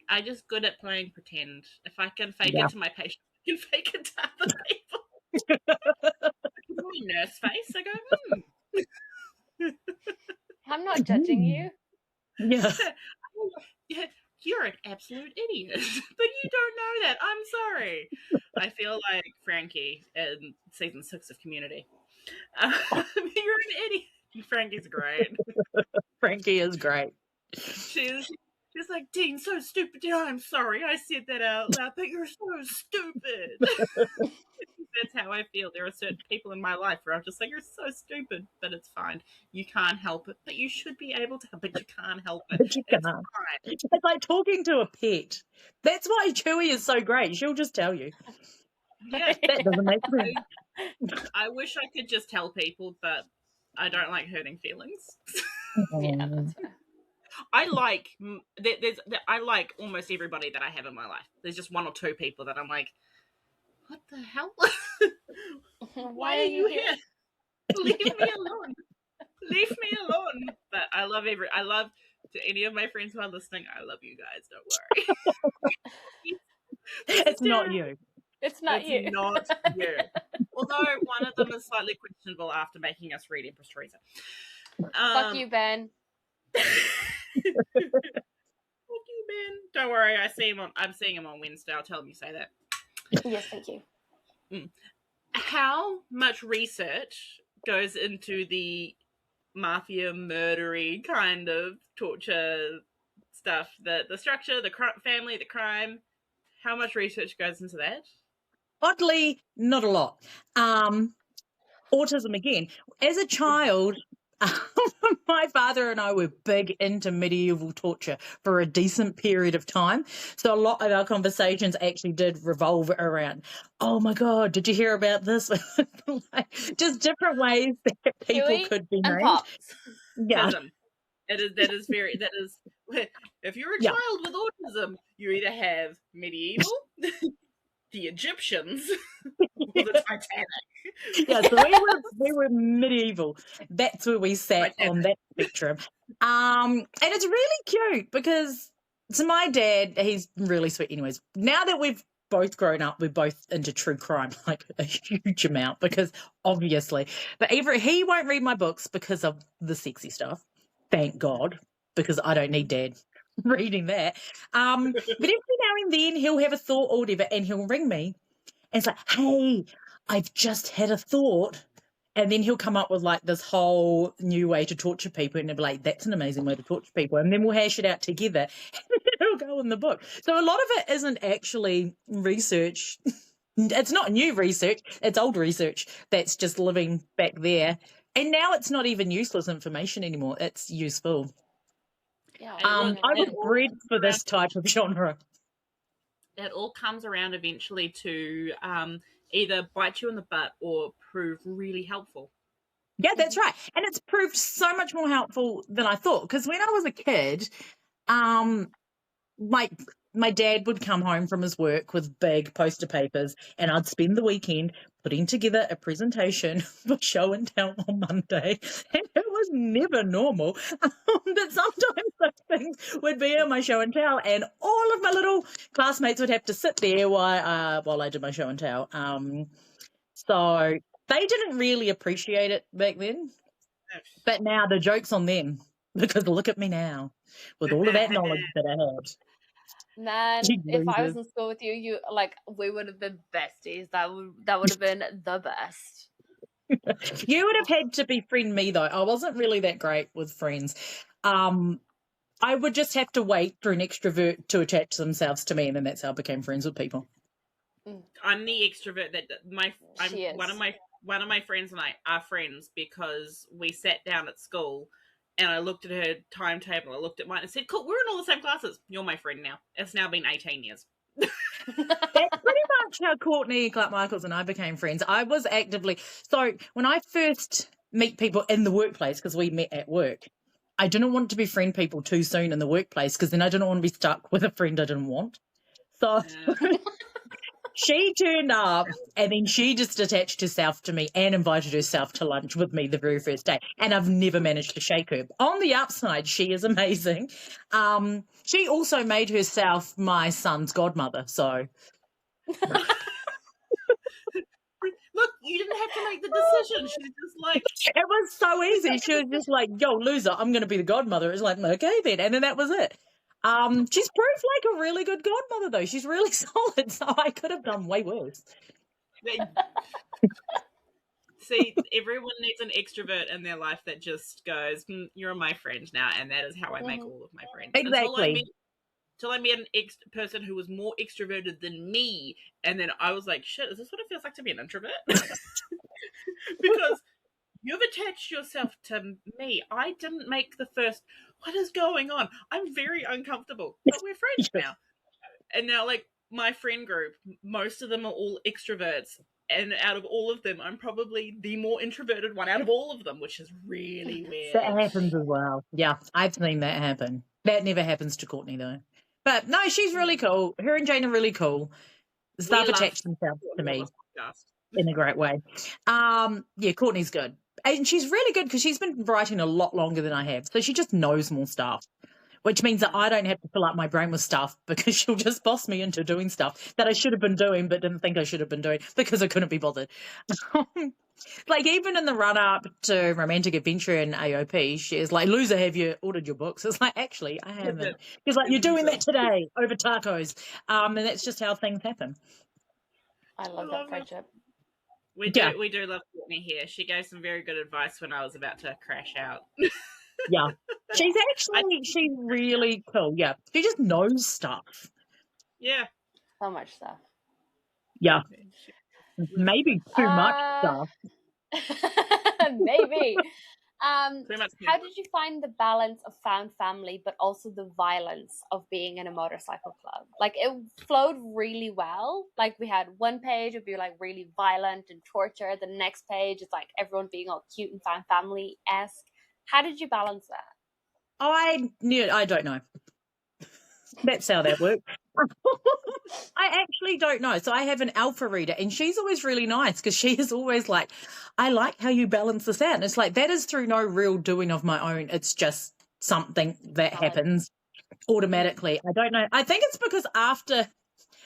I just good at playing pretend. If I can fake Yeah. it to my patients, I can fake it to other people. I can do my nurse face. I go, I'm not judging you. Yeah. Yeah, you're an absolute idiot, but you don't know that. I'm sorry. I feel like Frankie in season 6 of Community. You're an idiot. Frankie's great. Frankie is great. She's like, Dean, so stupid. Yeah, I'm sorry I said that out loud, but you're so stupid. That's how I feel. There are certain people in my life where I'm just like, you're so stupid, but it's fine. You can't help it, but you should be able to, but you can't help it. But you It's can't. fine. It's like talking to a pet. That's why Chewie is so great. She'll just tell you. Yeah, That doesn't make sense. I wish I could just tell people, but I don't like hurting feelings. Yeah, that's fair. I like almost everybody that I have in my life. There's just one or two people that I'm like, what the hell? Why are you here? Leave me alone. Leave me alone. But I love to any of my friends who are listening, I love you guys. Don't worry. It's not you. It's not you. It's not you. Although one of them is slightly questionable after making us read Empress Teresa. Fuck you, Ben. Fuck you, Ben. Don't worry, I'm seeing him on Wednesday. I'll tell him you say that. Yes, thank you. How much research goes into the mafia murdery kind of torture stuff? The structure, the family, the crime. How much research goes into that? Oddly, not a lot. Autism again. As a child, my father and I were big into medieval torture for a decent period of time. So a lot of our conversations actually did revolve around, oh my God, did you hear about this? Like, just different ways that people Chewie could be and named. Pops. Yeah. Autism. That is if you're a child with autism, you either have medieval, the Egyptians, or the Titanic. Yeah, so we were medieval. That's where we sat on that spectrum. And it's really cute because so my dad, he's really sweet anyways. Now that we've both grown up, we're both into true crime, like a huge amount, because obviously. But he won't read my books because of the sexy stuff. Thank God, because I don't need dad reading that. But every now and then he'll have a thought or whatever, and he'll ring me. And it's like, hey, I've just had a thought. And then he'll come up with like this whole new way to torture people. And he'll be like, that's an amazing way to torture people. And then we'll hash it out together. And it'll go in the book. So a lot of it isn't actually research. It's not new research. It's old research that's just living back there. And now it's not even useless information anymore. It's useful. Yeah, I was bred for this type of genre. It all comes around eventually to either bite you in the butt or prove really helpful. Yeah, that's right. And it's proved so much more helpful than I thought. Because when I was a kid, my dad would come home from his work with big poster papers, and I'd spend the weekend putting together a presentation for show and tell on Monday. And it was never normal. But sometimes those things would be in my show and tell, and all of my little classmates would have to sit there while I did my show and tell. So they didn't really appreciate it back then. But now the joke's on them, because look at me now with all of that knowledge that I had. Man, if I was in school with you, we would have been besties. That would have been the best. You would have had to befriend me though. I wasn't really that great with friends. I would just have to wait for an extrovert to attach themselves to me, and then that's how I became friends with people. I'm the extrovert one of my one of my friends and I are friends because we sat down at school and I looked at her timetable, I looked at mine and said, cool, we're in all the same classes. You're my friend now. It's now been 18 years. That's pretty much how Courtney Clark Michaels and I became friends. I was actively, so when I first meet people in the workplace, because we met at work, I didn't want to befriend people too soon in the workplace because then I didn't want to be stuck with a friend I didn't want. So she turned up and then she just attached herself to me and invited herself to lunch with me the very first day. And I've never managed to shake her. On the upside, she is amazing. She also made herself my son's godmother. So look, you didn't have to make the decision. She's just like, it was so easy. She was just like, yo, loser, I'm going to be the godmother. It's like, okay then. And then that was it. She's proved like a really good godmother, though. She's really solid, so I could have done way worse. see, everyone needs an extrovert in their life that just goes, you're my friend now, and that is how I make all of my friends. Exactly. Until I met an person who was more extroverted than me, and then I was like, shit, is this what it feels like to be an introvert? Because you've attached yourself to me. I didn't make the first, what is going on? I'm very uncomfortable, but we're friends now. And now, like, my friend group, most of them are all extroverts. And out of all of them, I'm probably the more introverted one out of all of them, which is really weird. That happens as well. Yeah, I've seen that happen. That never happens to Courtney, though. But no, she's really cool. Her and Jane are really cool. They've attached themselves to me in a great way. Yeah, Courtney's good. And she's really good because she's been writing a lot longer than I have. So she just knows more stuff, which means that I don't have to fill up my brain with stuff because she'll just boss me into doing stuff that I should have been doing but didn't think I should have been doing because I couldn't be bothered. Like, even in the run-up to Romantic Adventure in AOP, she's like, loser, have you ordered your books? It's like, actually, I haven't. She's like, you're doing that today over tacos. And that's just how things happen. I love that friendship. We do love Courtney here. She gave some very good advice when I was about to crash out. Yeah. She's really cool. Yeah. She just knows stuff. Yeah. So much stuff. Yeah. Maybe too much stuff. Maybe. How did you find the balance of found family, but also the violence of being in a motorcycle club? Like, it flowed really well. Like, we had one page would be like really violent and torture. The next page is like everyone being all cute and found family-esque. How did you balance that? I don't know. That's how that works. I actually don't know. So I have an alpha reader and she's always really nice because she is always like, I like how you balance this out. And it's like, that is through no real doing of my own. It's just something that happens automatically. I don't know. I think it's because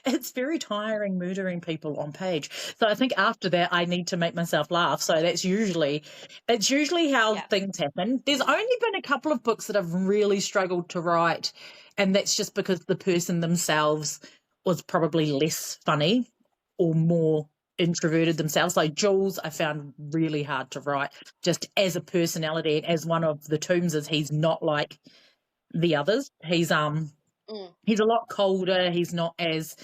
it's very tiring murdering people on page. So I think after that I need to make myself laugh. So it's usually how things happen. There's only been a couple of books that I've really struggled to write, and that's just because the person themselves was probably less funny or more introverted themselves. Like Jules, I found really hard to write just as a personality, and as one of the Tombses, he's not like the others. He's a lot colder. He's not as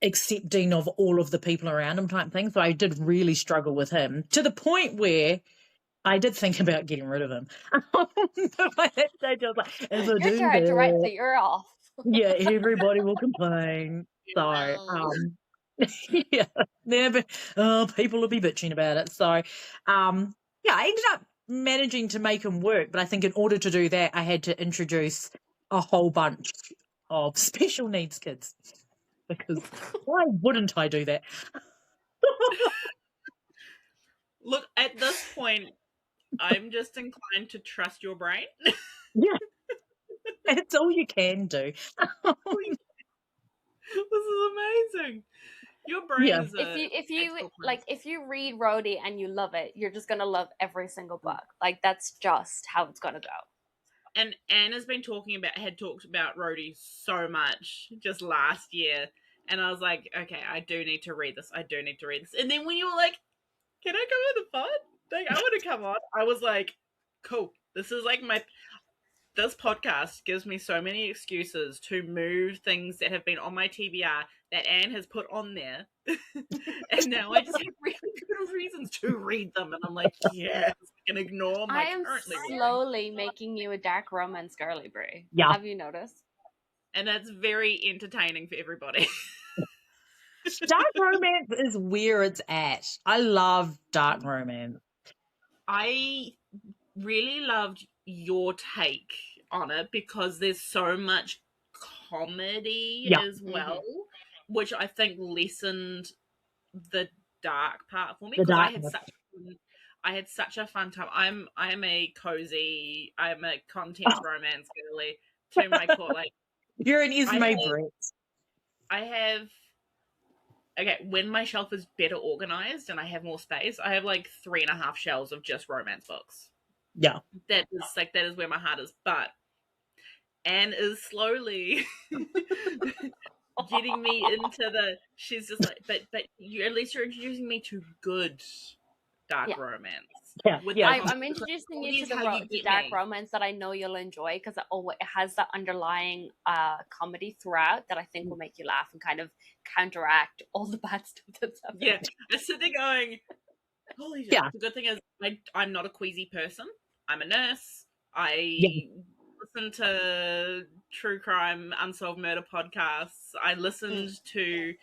accepting of all of the people around him type thing. So I did really struggle with him to the point where I did think about getting rid of him. But by that stage, I was like, if I do that, to write, so you're off. Yeah, everybody will complain. So, yeah, people will be bitching about it. So, yeah, I ended up managing to make him work, but I think in order to do that, I had to introduce a whole bunch of special needs kids, because why wouldn't I do that? Look, at this point, I'm just inclined to trust your brain. Yeah, it's all you can do. This is amazing. Your brain is if you read Rhodey and you love it, you're just gonna love every single book. Like, that's just how it's gonna go. And Anne had talked about Rhodey so much just last year, and I was like, okay, I do need to read this. And then when you were like, can I come on the pod? Like, I want to come on. I was like, cool. This is like this podcast gives me so many excuses to move things that have been on my TBR that Anne has put on there. And now I just have really good reasons to read them. And I'm like, yes, I can ignore my I am currently reading. slowly making you a dark romance girly, Bree. Yeah. Have you noticed? And that's very entertaining for everybody. Dark romance is where it's at. I love dark romance. I really loved your take on it because there's so much comedy as well, which I think lessened the dark part for me because I had such a fun time. I'm a content romance girly to my core. Like, you're an Ismay Brett. I have. Okay, when my shelf is better organized and I have more space, I have like 3.5 shelves of just romance books. Yeah. That is where my heart is. But Anne is slowly getting me into she's just like, but you at least you're introducing me to good dark romance. Yeah. I'm introducing you to the dark romance that I know you'll enjoy because it has that underlying comedy throughout that I think will make you laugh and kind of counteract all the bad stuff that's happening. Yeah, I sit there going, holy shit. The good thing is I'm not a queasy person. I'm a nurse. I listen to true crime, unsolved murder podcasts. I listened to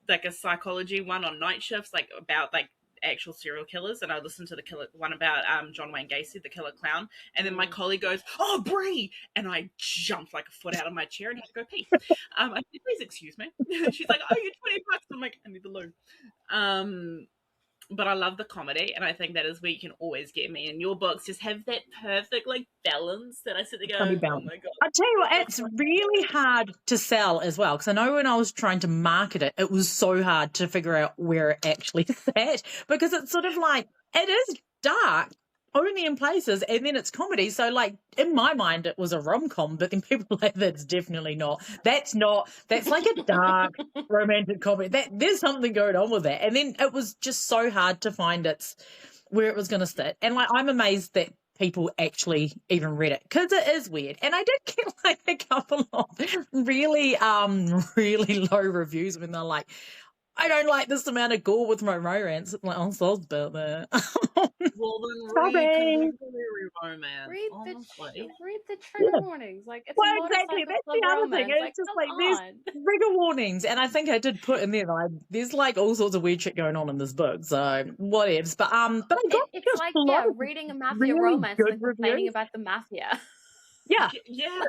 like a psychology one on night shifts, like about like actual serial killers, and I listened to the one about John Wayne Gacy, the killer clown, and then my colleague goes, "Oh, Bree!" and I jumped like a foot out of my chair and had to go pee. I said, "Please excuse me." She's like, "Oh, you're $20." I'm like, "I need the loo." But I love the comedy, and I think that is where you can always get me. And your books just have that perfect like balance that I sit there going, "Oh my god!" I tell you what, it's really hard to sell as well because I know when I was trying to market it, it was so hard to figure out where it actually sat because it's sort of like it is dark only in places, and then it's comedy. So, like in my mind, it was a rom-com, but then people are like, "That's definitely not. That's not. That's like a dark romantic comedy. There's something going on with that." And then it was just so hard to find where it was going to sit. And like, I'm amazed that people actually even read it because it is weird. And I did get like a couple of really, really low reviews when they're like, "I don't like this amount of gore with my romance." I'm like, "Oh, so about that." Well, then read contemporary romance. Read the trigger warnings. Like, it's exactly. That's the other thing. It's just like there's trigger warnings, and I think I did put in there like there's like all sorts of weird shit going on in this book. So whatevs. But I got it's like reading a mafia romance and complaining about the mafia. Yeah. Yeah.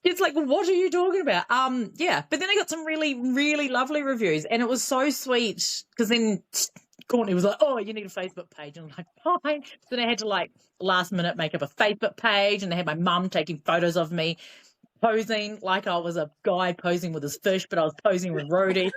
It's like, what are you talking about? But then I got some really, really lovely reviews, and it was so sweet because then Courtney was like, "Oh, you need a Facebook page," and I'm like, "Fine." So then I had to like last minute make up a Facebook page, and I had my mum taking photos of me posing like I was a guy posing with his fish, but I was posing with Rhodey.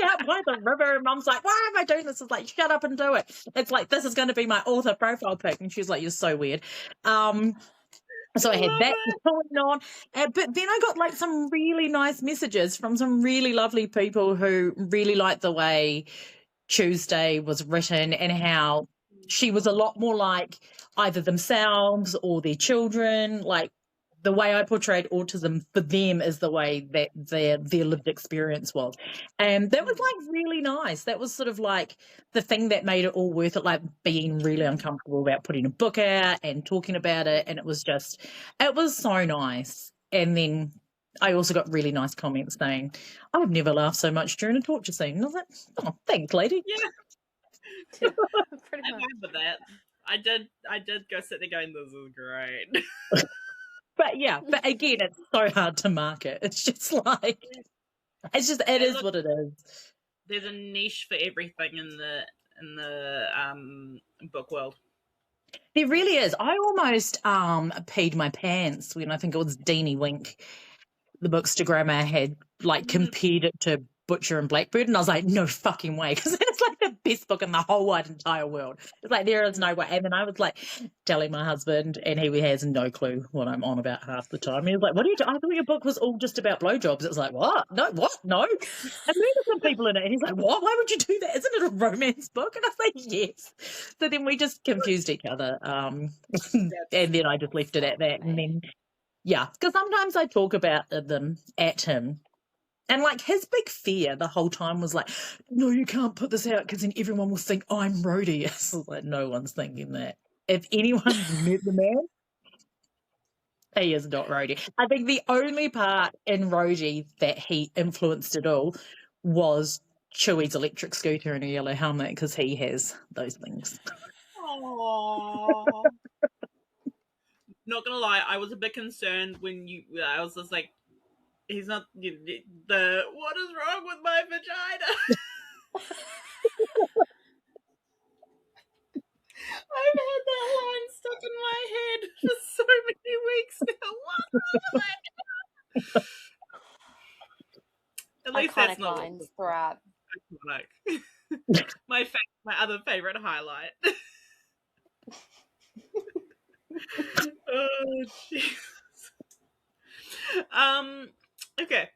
Out by the river, and Mum's like, "Why am I doing this?" It's like, "Shut up and do it." It's like, "This is going to be my author profile pic," and she was like, "You're so weird." So I had that going on. But then I got like some really nice messages from some really lovely people who really liked the way Tuesday was written and how she was a lot more like either themselves or their children. Like the way I portrayed autism for them is the way that their lived experience was. And that was like really nice. That was sort of like the thing that made it all worth it, like being really uncomfortable about putting a book out and talking about it. And it was so nice. And then I also got really nice comments saying, "I've never laughed so much during a torture scene." And I was like, "Oh, thanks, lady." Yeah. Pretty much. With that. I did go sit there going, "This is great." But again, it's so hard to market. It's just like, it is what it is. There's a niche for everything in the book world. There really is. I almost peed my pants when I think it was Deanie Wink, the bookstagrammer, had like compared it to Butcher and Blackbird, and I was like, no fucking way, because it's like the best book in the whole wide entire world. It's like, there is no way. And then I was like telling my husband, and he has no clue what I'm on about half the time. He was like, what are you doing? I thought your book was all just about blowjobs. It's like, what? No, what? No. And there's some people in it. And he's like, what? Why would you do that? Isn't it a romance book? And I was like, yes. So then we just confused each other. And then I just left it at that. And then, yeah, because sometimes I talk about them at him. And like his big fear the whole time was like, no, you can't put this out because then everyone will think I'm Rhodey. It's like, no one's thinking that. If anyone's met the man, he is not Rhodey. I think the only part in Rhodey that he influenced at all was Chewie's electric scooter and a yellow helmet, because he has those things. Aww. Not gonna lie, I was a bit concerned when I was just like, he's not what is wrong with my vagina? I've had that line stuck in my head for so many weeks now. What's wrong with my At least Iconic that's not lines throughout. iconic. my other favorite highlight. Oh Jesus. Okay.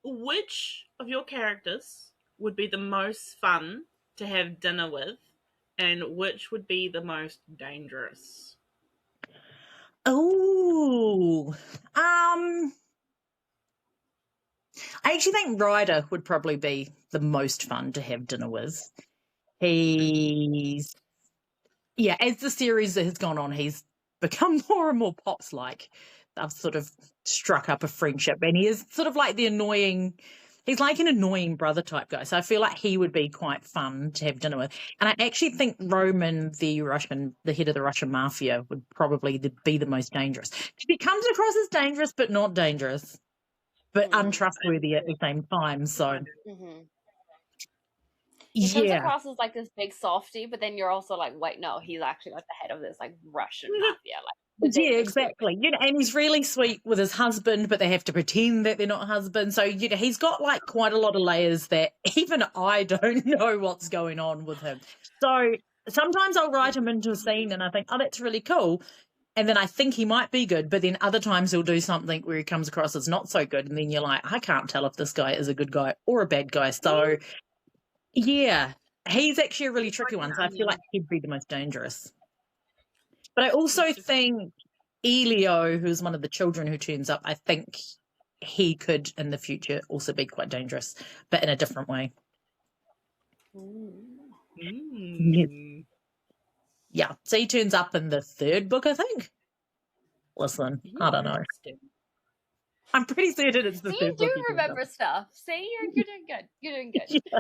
Which of your characters would be the most fun to have dinner with, and which would be the most dangerous? Oh, I actually think Ryder would probably be the most fun to have dinner with. As the series has gone on, he's become more and more Pops-like. I've sort of struck up a friendship, and he is sort of like he's like an annoying brother type guy. So I feel like he would be quite fun to have dinner with. And I actually think Roman, the head of the Russian mafia, would probably be the most dangerous. He comes across as dangerous, but not dangerous, but untrustworthy at the same time. So, he comes across as like this big softy, but then you're also like, wait, no, he's actually like the head of this like Russian mafia, like. Yeah, exactly. And he's really sweet with his husband, but they have to pretend that they're not husbands. So, he's got like quite a lot of layers that even I don't know what's going on with him. So sometimes I'll write him into a scene and I think, oh, that's really cool. And then I think he might be good, but then other times he'll do something where he comes across as not so good. And then you're like, I can't tell if this guy is a good guy or a bad guy. So yeah, he's actually a really tricky one. So I feel like he'd be the most dangerous. But I also think Elio, who's one of the children who turns up, I think he could in the future also be quite dangerous, but in a different way. Yeah. So he turns up in the third book, I think. Listen, I don't know. I'm pretty certain it's the third book. You do remember stuff. See, you're doing good. You're doing good. Yeah.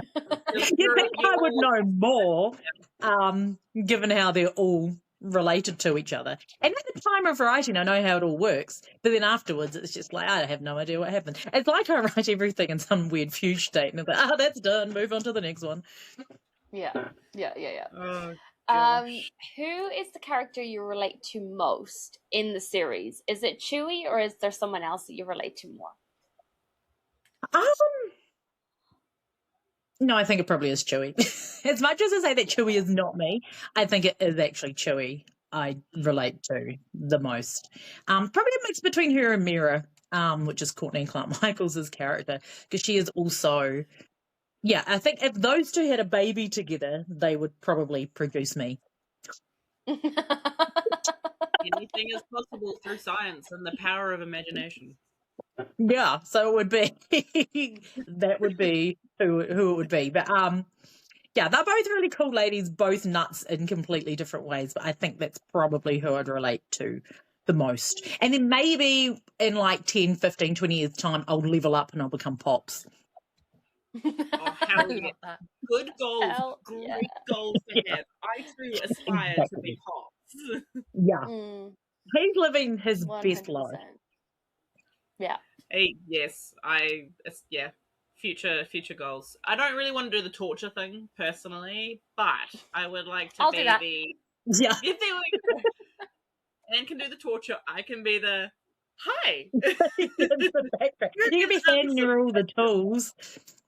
You think I would know more, given how they're all related to each other. And at the time of writing, I know how it all works, but then afterwards it's just like, I have no idea what happened. It's like I write everything in some weird fugue state and it's like, that's done, move on to the next one. Yeah. Oh, who is the character you relate to most in the series? Is it Chewie, or is there someone else that you relate to more? No, I think it probably is Chewie. As much as I say that Chewie is not me, I think it is actually Chewie I relate to the most. Probably a mix between her and Mira, which is Courtney Clark Michaels' character, because she is also, I think if those two had a baby together, they would probably produce me. Anything is possible through science and the power of imagination. Yeah, so it would be that would be who it would be. But they're both really cool ladies, both nuts in completely different ways. But I think that's probably who I'd relate to the most. And then maybe in like 10, 15, 20 years' time, I'll level up and I'll become Pops. Oh, hell yeah. Good goals. Great goals to have. I too aspire to be Pops. Yeah. He's living his 100%. best life. Yeah. Yes, future goals. I don't really want to do the torture thing personally, but I would like to be the. Yeah. If there we go. Anne can do the torture. I can be the hi. You can be handing her all the tools.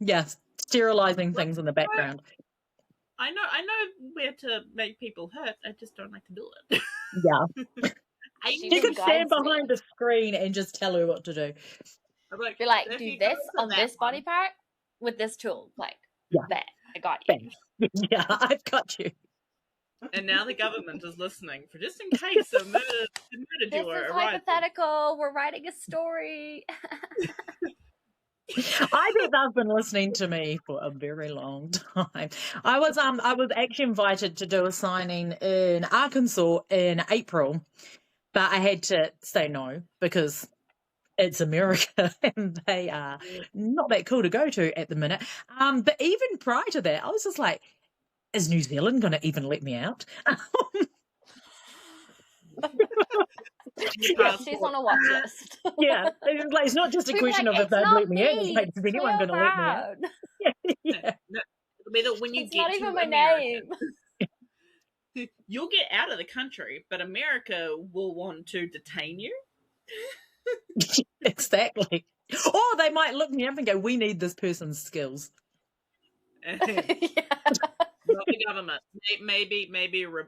Yes, sterilizing things in the background. I know where to make people hurt. I just don't like to do it. Yeah. She You just can stand guides me. behind the screen and just tell her what to do. I'm like, Be like, if do you go this to on that this body one, part with this tool. Like, Yeah. there, I got you. Bang. Yeah, I've got you. and now the government is listening for just in case a murder This duo is arises. hypothetical. We're writing a story. I bet they've been listening to me for a very long time. I was actually invited to do a signing in Arkansas in April, but I had to say no because it's America and they are not that cool to go to at the minute. But even prior to that, I was just like, is New Zealand going to even let me out? Yeah, she's on a watch list. Yeah, it's not just a People question like, of if it's they'd not let me in. It's me. like, It's is anyone Cleo going to let me out? Browne. Yeah. No, whether when you It's get not to even my America, name. you'll get out of the country, but America will want to detain you. Exactly. Or they might look me up and go, we need this person's skills. Not Yeah. the government. Maybe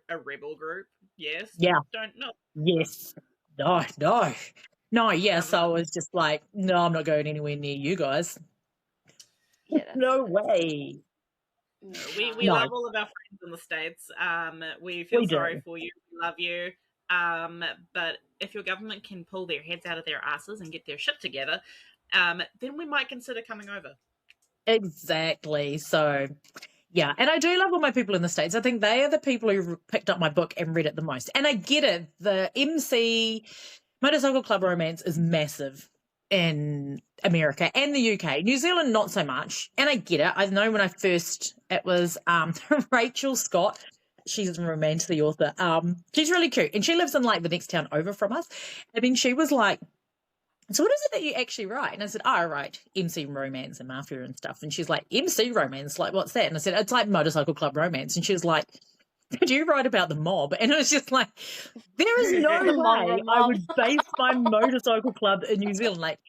a rebel group. Yes. Yeah. Don't know. Yes. No, yeah, so I Government. was just like, no, I'm not going anywhere near you guys. Yeah, No way. We No. love all of our friends in the States. We feel We do. sorry for you. We love you. But if your government can pull their heads out of their asses and get their shit together, then we might consider coming over. Exactly. So, yeah. And I do love all my people in the States. I think they are the people who picked up my book and read it the most. And I get it. The MC Motorcycle Club Romance is massive in America and the UK. New Zealand, not so much. And I get it. I know when it was Rachel Scott. She's a romance, the author. She's really cute. And she lives in like the next town over from us. I mean, she was like, so what is it that you actually write? And I said, I write MC romance and mafia and stuff. And she's like, MC romance? Like, what's that? And I said, it's like Motorcycle Club Romance. And she was like, did you write about the mob? And it was just like, there is no The way mongrel I mob. would base my motorcycle club in New Zealand. Like,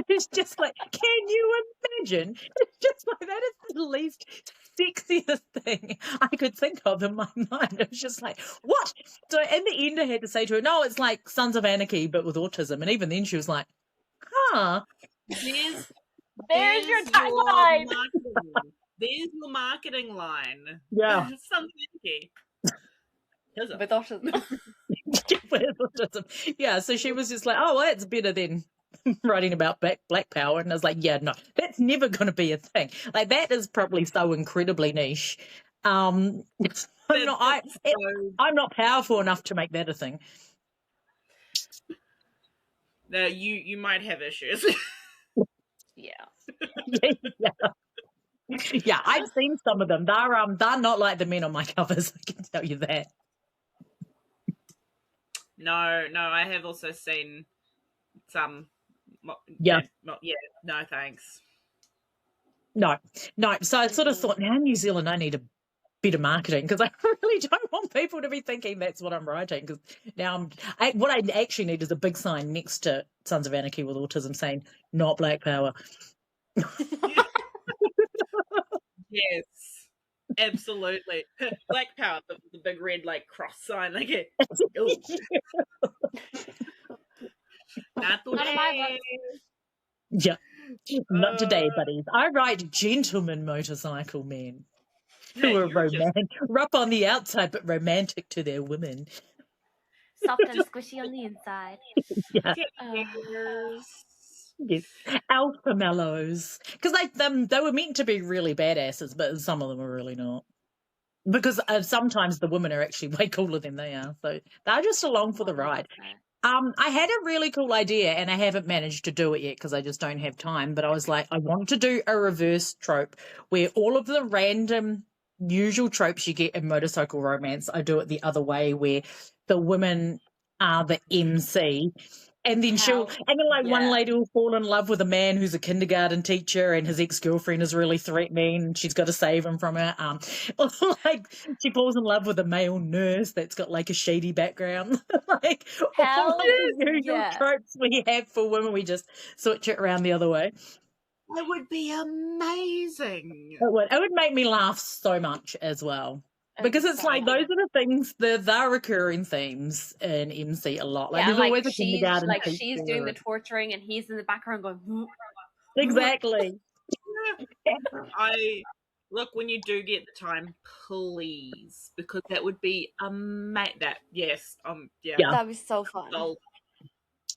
it's just like, can you imagine? It's just like, that is the least sexiest thing I could think of in my mind. It was just like, what? So in the end, I had to say to her, no, it's like Sons of Anarchy, but with autism. And even then she was like, huh. There's your tagline. There's your marketing line. Yeah. Sons of Anarchy. With autism. With autism. Yeah, so she was just like, oh, well, that's better than writing about black power. And I was like, yeah, no, that's never going to be a thing. Like, that is probably so incredibly niche. I'm not powerful enough to make that a thing. No, you might have issues. Yeah. Yeah, I've seen some of them. They're not like the men on my covers, I can tell you that. No, I have also seen some. Yeah. No, thanks. No. So I sort of thought, now in New Zealand, I need a bit of marketing because I really don't want people to be thinking that's what I'm writing. Because now what I actually need is a big sign next to Sons of Anarchy with autism saying, not black power. Yes, absolutely. Black power, the big red like cross sign, like it. None of my books. Yeah, not today, buddies. I write gentleman motorcycle men who are rough on the outside but romantic to their women. Soft and squishy on the inside. Yeah. Yes. Alpha mellows. Because they were meant to be really badasses, but some of them are really not. Because sometimes the women are actually way cooler than they are. So they're just along for the ride. I had a really cool idea and I haven't managed to do it yet because I just don't have time. But I was like, I want to do a reverse trope where all of the random usual tropes you get in motorcycle romance, I do it the other way where the women are the MC. And then one lady will fall in love with a man who's a kindergarten teacher and his ex-girlfriend is really threatening and she's got to save him from her. Or like she falls in love with a male nurse that's got like a shady background. Like all the usual tropes we have for women, we just switch it around the other way. That would be amazing. It would make me laugh so much as well. Because it's like, those are the things, they're recurring themes in MC a lot. Like, Yeah, there's like always a kindergarten she's teacher. doing the torturing and he's in the background going, Exactly. Look, when you do get the time, please, because that would be yes, yeah. That'd be so fun.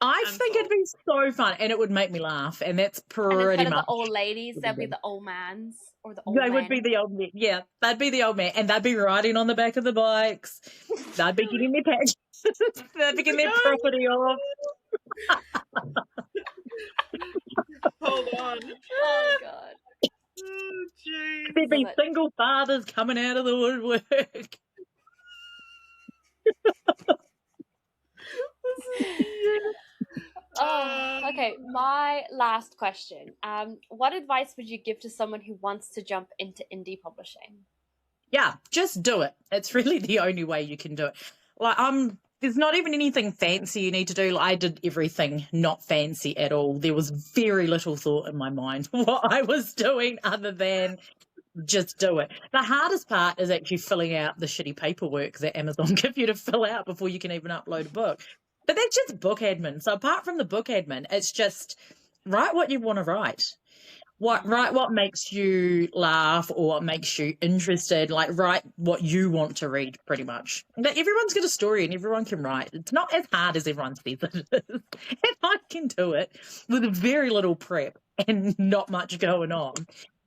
I think it'd be so fun, and it would make me laugh, and that's pretty and instead much. of the old ladies, there'd be the old mans or the old They would be the old men. Yeah, they'd be the old man, and they'd be riding on the back of the bikes. They'd be getting their patches. They'd be getting their property off. Hold on. Oh god. Oh, jeez. There'd be single fathers coming out of the woodwork. Okay, my last question. What advice would you give to someone who wants to jump into indie publishing? Yeah, just do it. It's really the only way you can do it. Like, there's not even anything fancy you need to do. Like, I did everything not fancy at all. There was very little thought in my mind what I was doing other than just do it. The hardest part is actually filling out the shitty paperwork that Amazon give you to fill out before you can even upload a book. But that's just book admin. So apart from the book admin, it's just write what you want to write. Write what makes you laugh or what makes you interested. Like, write what you want to read, pretty much. But everyone's got a story and everyone can write. It's not as hard as everyone says it is. If I can do it with very little prep and not much going on,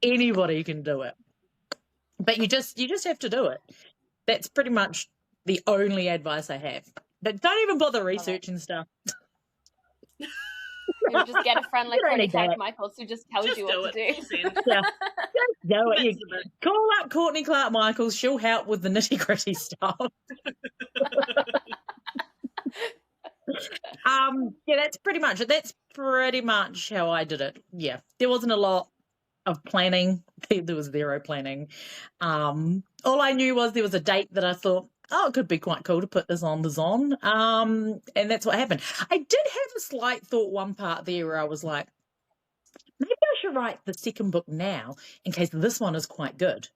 anybody can do it. But you just have to do it. That's pretty much the only advice I have. But don't even bother researching stuff. You just get a friend like Courtney Clark Michaels who just tells you what to do. Yeah. Just do it. Call up Courtney Clark Michaels. She'll help with the nitty-gritty stuff. Yeah, that's pretty much it. That's pretty much how I did it. Yeah. There wasn't a lot of planning. There was zero planning. All I knew was there was a date that I thought, it could be quite cool to put this on the Zon. And that's what happened. I did have a slight thought one part there where I was like, maybe I should write the second book now in case this one is quite good.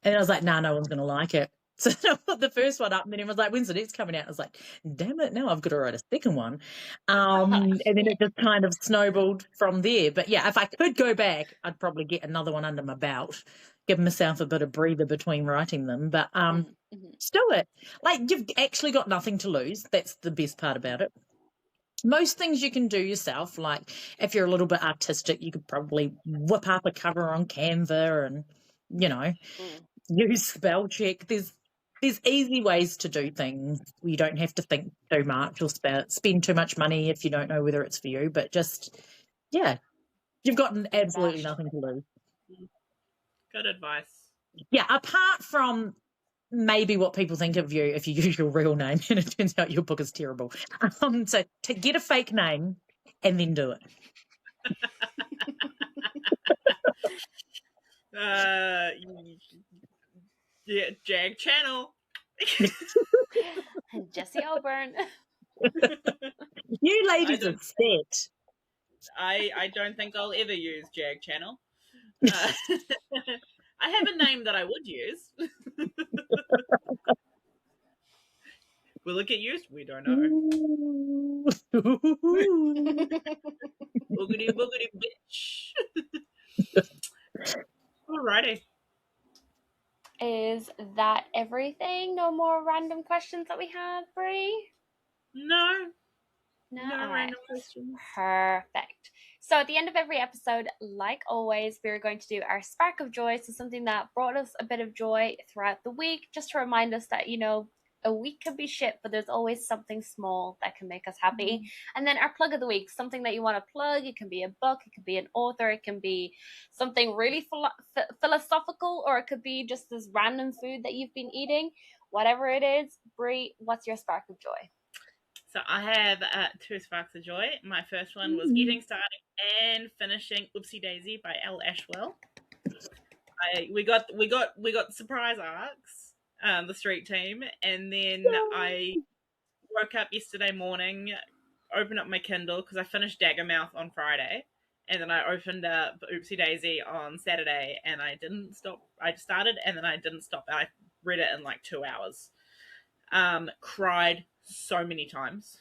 And I was like, no one's going to like it. So I put the first one up, and then he was like, when's the next coming out? I was like, damn it, now I've got to write a second one. And then it just kind of snowballed from there. But yeah, if I could go back, I'd probably get another one under my belt, give myself a bit of breather between writing them. But still it. Like, you've actually got nothing to lose. That's the best part about it. Most things you can do yourself. Like, if you're a little bit artistic, you could probably whip up a cover on Canva and, use spell check. There's easy ways to do things. You don't have to think too much or spend too much money if you don't know whether it's for you. But just, you've got absolutely nothing to lose. Good advice. Yeah, apart from maybe what people think of you if you use your real name and it turns out your book is terrible. So to get a fake name and then do it. Yeah, Jag Channel. Jessie Auburn. You ladies are set. I don't think I'll ever use Jag Channel. I have a name that I would use. Will it get used? We don't know. Boogity boogity bitch. Alrighty. Is that everything? No more random questions that we have, Bree? No. No random questions. Perfect. So at the end of every episode, like always, we're going to do our spark of joy. So something that brought us a bit of joy throughout the week, just to remind us that, a week could be shit, but there's always something small that can make us happy. And then our plug of the week, something that you want to plug. It can be a book, it could be an author, it can be something really philosophical, or it could be just this random food that you've been eating. Whatever it is, Bree, what's your spark of joy? So I have two sparks of joy. My first one was getting started and finishing Oopsie Daisy by L. Ashwell. We got surprise arcs. The street team, and then I woke up yesterday morning, opened up my Kindle because I finished Daggermouth on Friday, and then I opened up Oopsie Daisy on Saturday, and I didn't stop. I started, and then I didn't stop. I read it in like 2 hours. Cried so many times.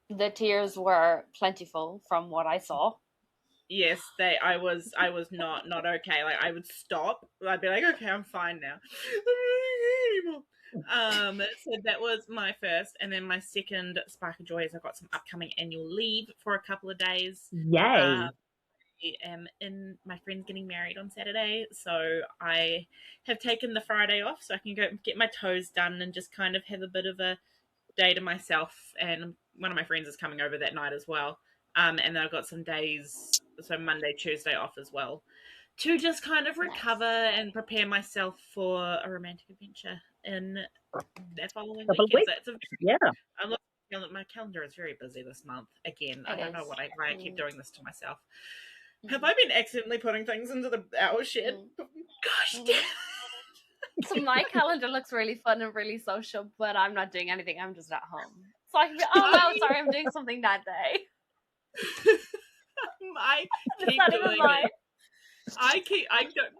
The tears were plentiful from what I saw. Yes, I was not okay. Like, I would stop. I'd be like, okay, I'm fine now. So that was my first, and then my second spark of joy is I've got some upcoming annual leave for a couple of days. Yay. I am in, my friend's getting married on Saturday, so I have taken the Friday off so I can go get my toes done and just kind of have a bit of a day to myself. And one of my friends is coming over that night as well. And then I've got some days, so Monday, Tuesday off as well, to just kind of recover and prepare myself for a romantic adventure in that following weekend. So my calendar is very busy this month. Again, I don't know why I keep doing this to myself. Have I been accidentally putting things into the owl shed? Gosh damn. So my calendar looks really fun and really social, but I'm not doing anything. I'm just at home. So I can be, oh no, sorry, I'm doing something that day. I keep doing it.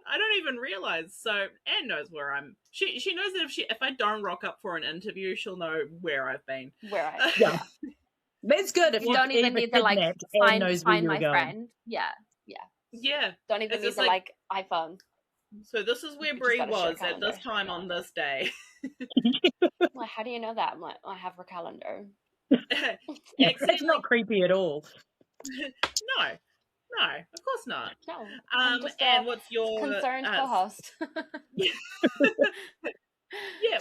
I don't even realize. So Anne knows where I'm. She knows that if I don't rock up for an interview, she'll know where I've been. Yeah. That's good. If you don't even need to like find my friend. Yeah. Don't even need to like iPhone. So this is where Bree was at this time on this day. Well, how do you know that? I'm like, I have her calendar. It's not creepy at all. No, of course not. No. And what's your concerned co-host? Yeah,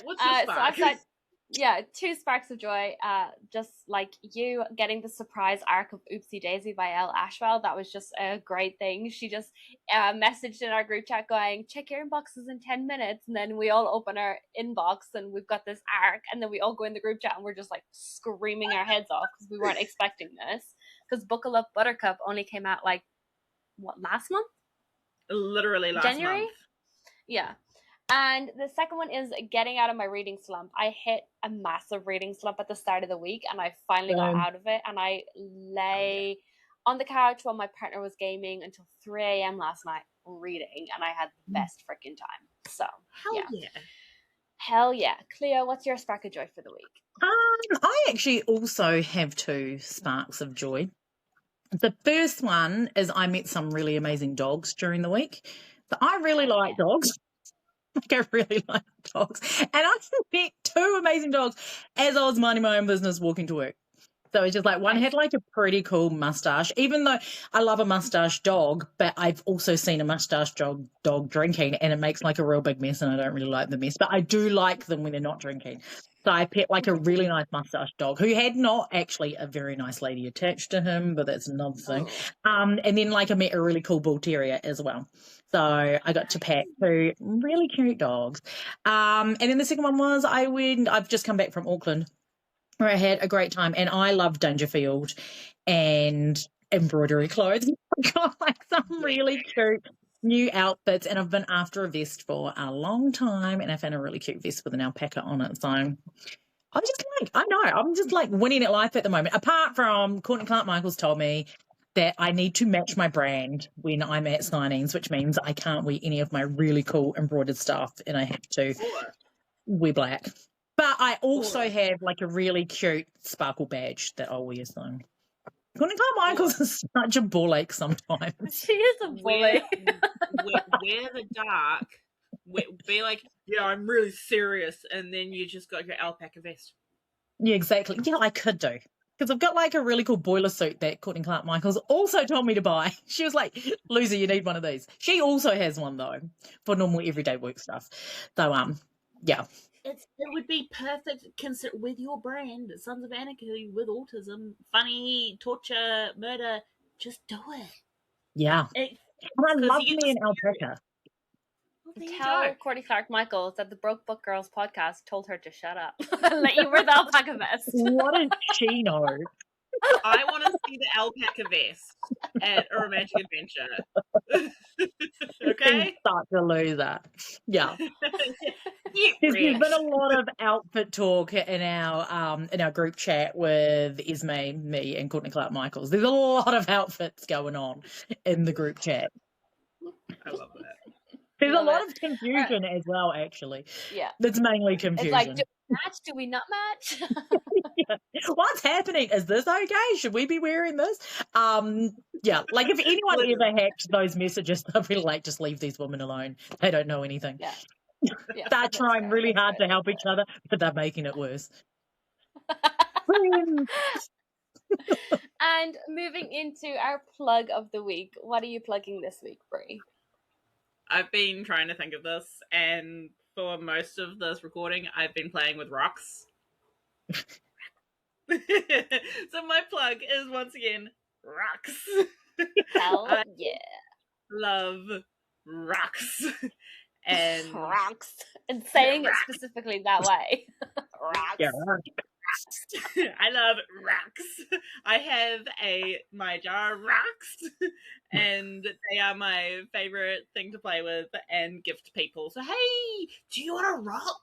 what's your spark? So I've got 2 sparks of joy. Just like you getting the surprise arc of Oopsie Daisy by Elle Ashwell. That was just a great thing. She just messaged in our group chat going, check your inboxes in 10 minutes. And then we all open our inbox and we've got this arc. And then we all go in the group chat and we're just like screaming our heads off because we weren't expecting this. Because Buckle Up Buttercup only came out like, last month? Literally last January? month. Yeah. And the second one is getting out of my reading slump. I hit a massive reading slump at the start of the week and I finally got out of it. And I lay on the couch while my partner was gaming until 3 a.m. last night reading. And I had the best freaking time. So, Hell yeah. Cleo, what's your spark of joy for the week? I actually also have 2 sparks of joy. The first one is I met some really amazing dogs during the week. So I really like dogs. Like, I really like dogs. And I met 2 amazing dogs as I was minding my own business walking to work. So it's just like one had like a pretty cool mustache, even though I love a mustache dog, but I've also seen a mustache dog drinking and it makes like a real big mess and I don't really like the mess, but I do like them when they're not drinking. So I pet like a really nice mustache dog who had not actually a very nice lady attached to him, but that's another thing. And then like I met a really cool bull terrier as well. So I got to pet 2 really cute dogs. And then the second one was I've just come back from Auckland where I had a great time and I love Dangerfield and embroidery clothes. I got like some really cute new outfits and I've been after a vest for a long time and I found a really cute vest with an alpaca on it. So I'm just like winning at life at the moment. Apart from Courtney Clark Michaels told me that I need to match my brand when I'm at signings, which means I can't wear any of my really cool embroidered stuff and I have to wear black. But I also have like a really cute sparkle badge that I'll wear. So Courtney Clark Michaels is such a ball ache sometimes. She is a bully. Wear the dark. Be like, yeah, I'm really serious. And then you just got your alpaca vest. Yeah, exactly. Yeah, I could do. Because I've got like a really cool boiler suit that Courtney Clark Michaels also told me to buy. She was like, loser, you need one of these. She also has one though for normal everyday work stuff. So, yeah. It would be perfect with your brand, Sons of Anarchy, with autism, funny, torture, murder. Just do it. Yeah. I love me an alpaca. Tell Courtney Clark Michaels that the Broke Book Girls podcast told her to shut up and let you wear the alpaca vest. What does she know? I want to see the alpaca vest at a romantic adventure. Okay? Start to lose that. Yeah. There's been a lot of outfit talk in our group chat with Esme, me, and Courtney Clark Michaels. There's a lot of outfits going on in the group chat. I love that. There's a lot of confusion as well, actually. Yeah. It's mainly confusion. It's like, do we match? Do we not match? Yeah. What's happening? Is this okay? Should we be wearing this? Yeah, like if anyone ever hacked those messages, they'll be like, just leave these women alone. They don't know anything. Yeah. They're trying really hard to help each other, but they're making it worse. And moving into our plug of the week, what are you plugging this week, Bree? I've been trying to think of this, and for most of this recording, I've been playing with rocks. So my plug is once again rocks. Hell I yeah. love rocks. And rocks. And saying it specifically that way. Rocks. Yeah. I love rocks. I have my jar of rocks, and they are my favorite thing to play with and gift people. So hey, do you want a rock,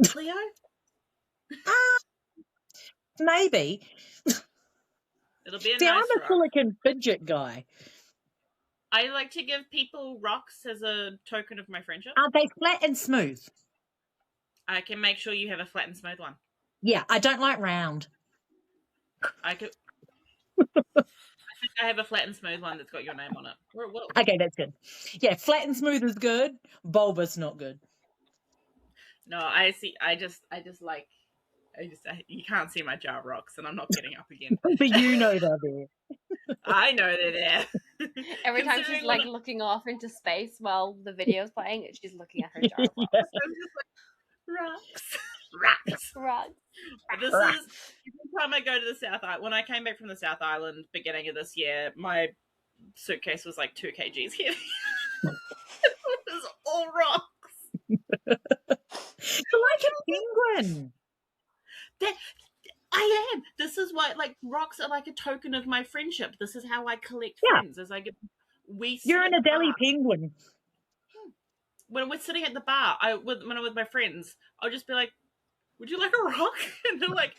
Cleo? Maybe. It'll be a See, nice I'm a rock. silicon fidget guy. I like to give people rocks as a token of my friendship. Are they flat and smooth? I can make sure you have a flat and smooth one. Yeah, I don't like round. I think I have a flat and smooth one that's got your name on it. Okay, that's good. Yeah, flat and smooth is good. Bulbous, not good. No, you can't see my jar of rocks, and I'm not getting up again. But you know they're there. I know they're there. Every time she's like looking off into space while the video's playing, she's looking at her jar of rocks. Yeah. I'm just like, rocks. Rocks. This is every time I go to the South Island. When I came back from the South Island beginning of this year, my suitcase was like 2 kgs heavy. It was all rocks. You're like a penguin. I am. This is why, like, rocks are like a token of my friendship. This is how I collect friends. As I get, You're an Adelie penguin. When we're sitting at the bar, when I'm with my friends, I'll just be like, "Would you like a rock?" And they're like,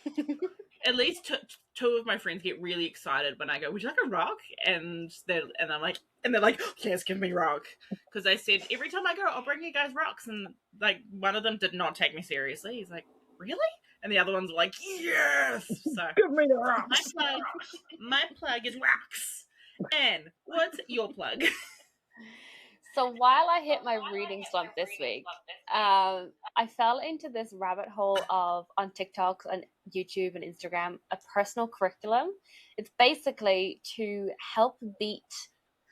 at least two of my friends get really excited when I go, "Would you like a rock?" And they're like, "Yes, give me rock." Because I said every time I go, I'll bring you guys rocks, and like one of them did not take me seriously. He's like, "Really?" And the other ones are like, "Yes." So Give me the rocks. My plug is rocks. And what's your plug? So while I hit my reading slump this week, I fell into this rabbit hole of, on TikTok and YouTube and Instagram, a personal curriculum. It's basically to help beat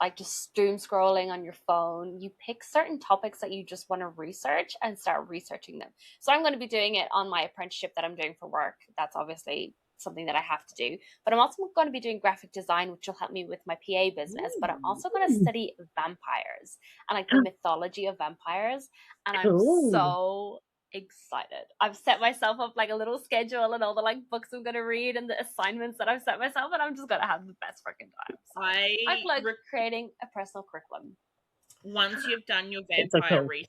like just doom scrolling on your phone. You pick certain topics that you just want to research and start researching them. So I'm going to be doing it on my apprenticeship that I'm doing for work. That's obviously something that I have to do. But I'm also going to be doing graphic design, which will help me with my PA business. But I'm also going to study vampires and like the mythology of vampires. And I'm so excited. I've set myself up like a little schedule and all the like books I'm going to read and the assignments that I've set myself, and I'm just going to have the best freaking time. So I like creating a personal curriculum. Once you've done your vampire research,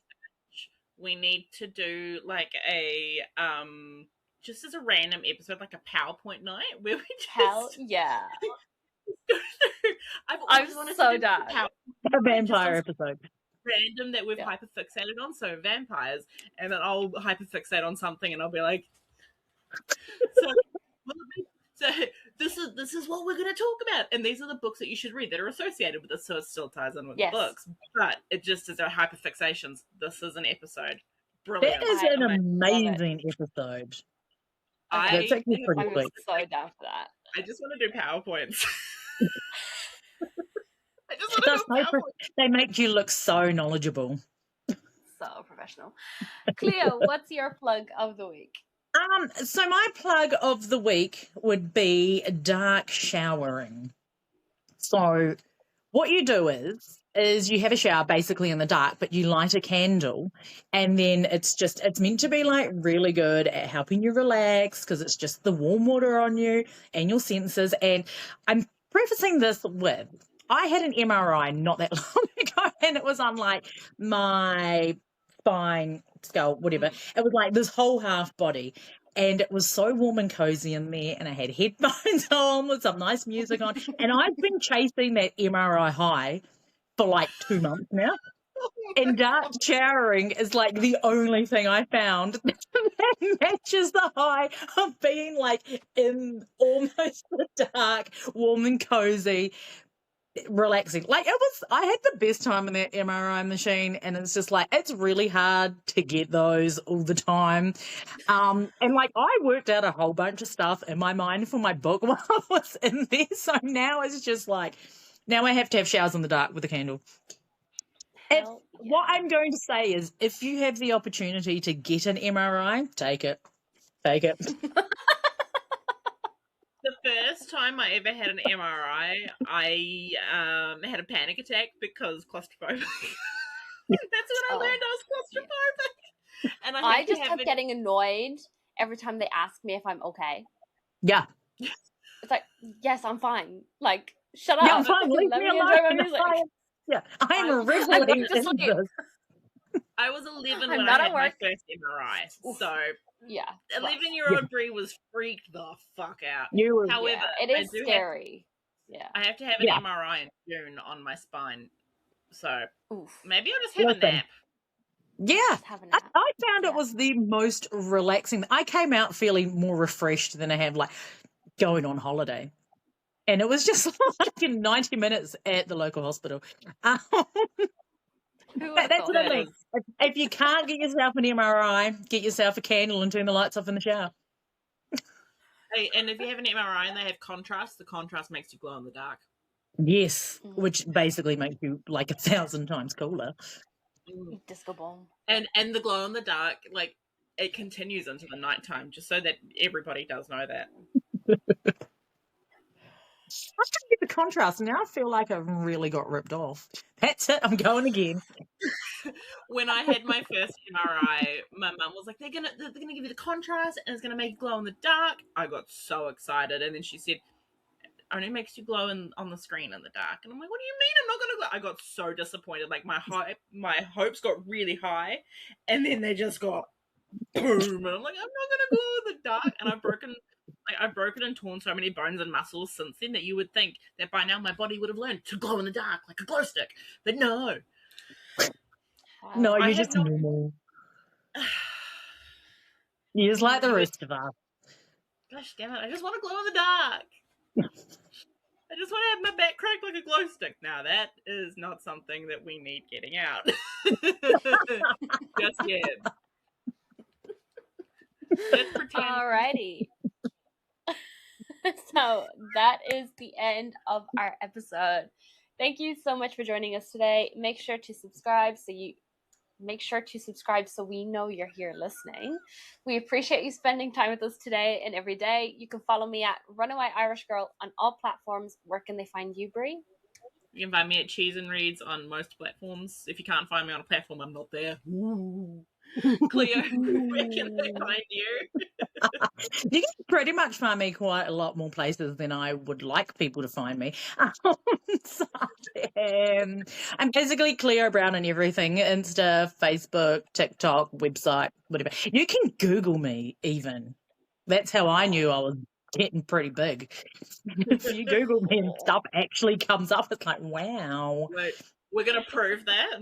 we need to do like a just as a random episode, like a PowerPoint night where we just Hell yeah. I'm so down. A vampire episode. Random that we've hyperfixated on, so vampires, and then I'll hyperfixate on something, and I'll be like, so this is what we're going to talk about, and these are the books that you should read that are associated with this, so it still ties in with the books, but it just is our hyperfixations. This is an episode. Brilliant. That is an amazing episode. I'm so down for that. I just want to do PowerPoints. They make you look so knowledgeable. So professional. Cleo, what's your plug of the week? So my plug of the week would be dark showering. So what you do is you have a shower basically in the dark, but you light a candle, and then it's meant to be like really good at helping you relax because it's just the warm water on you and your senses. And I'm prefacing this with, I had an MRI not that long ago, and it was on like my spine, skull, whatever. It was like this whole half body. And it was so warm and cozy in there, and I had headphones on with some nice music on. And I've been chasing that MRI high for like 2 months now. And dark showering is like the only thing I found that matches the high of being like in almost the dark, warm and cozy, relaxing. Like I had the best time in that MRI machine, and it's just like it's really hard to get those all the time. And like I worked out a whole bunch of stuff in my mind for my book while I was in there. So now it's just like now I have to have showers in the dark with a candle. What I'm going to say is if you have the opportunity to get an MRI, take it. Take it. The first time I ever had an MRI, I had a panic attack because claustrophobic. That's when I learned I was claustrophobic. And I just kept getting annoyed every time they ask me if I'm okay. Yeah. It's like, yes, I'm fine. Like, shut up. Yeah, I'm fine. Leave Let me me alone. enjoy my music. Yeah, I'm reveling in this. I was 11 I'm when not I at had my work. first MRI. So yeah, 11-year-old Bree was freaked the fuck out. However, it is scary. I have to have an MRI in June on my spine. So maybe I'll just have a nap. Yeah, I found it was the most relaxing. I came out feeling more refreshed than I have like going on holiday. And it was just like in 90 minutes at the local hospital. That's what I mean. If you can't get yourself an MRI, get yourself a candle and turn the lights off in the shower. Hey, and if you have an MRI and they have contrast, the contrast makes you glow in the dark. Yes, which basically makes you like 1,000 times cooler. Disco ball. And the glow in the dark, like it continues into the nighttime, just so that everybody does know that. I couldn't get the contrast. Now I feel like I've really got ripped off. That's it. I'm going again. When I had my first MRI, my mum was like, "They're gonna give you the contrast, and it's gonna make you glow in the dark." I got so excited, and then she said, "Only makes you glow on the screen in the dark." And I'm like, "What do you mean I'm not gonna glow?" I got so disappointed. Like my hopes got really high, and then they just got boom. And I'm like, I'm not gonna glow in the dark, and I've broken and torn so many bones and muscles since then that you would think that by now my body would have learned to glow in the dark like a glow stick, but no. No, you're just normal. You're just like the rest of us. Gosh damn it! I just want to glow in the dark. I just want to have my back cracked like a glow stick. Now that is not something that we need getting out just yet. Let's pretend. Alrighty. So that is the end of our episode. Thank you so much for joining us today. Make sure to subscribe so we know you're here listening. We appreciate you spending time with us today and every day. You can follow me at Runaway Irish Girl on all platforms. Where can they find you, Bree? You can find me at Cheese and Reads on most platforms. If you can't find me on a platform, I'm not there. Ooh. Cleo, where can they find you? You can pretty much find me quite a lot more places than I would like people to find me. I'm basically Cleo Browne and everything. Insta, Facebook, TikTok, website, whatever. You can Google me even. That's how I knew I was getting pretty big. If you Google me and stuff actually comes up, it's like, wow. Wait, we're going to prove that.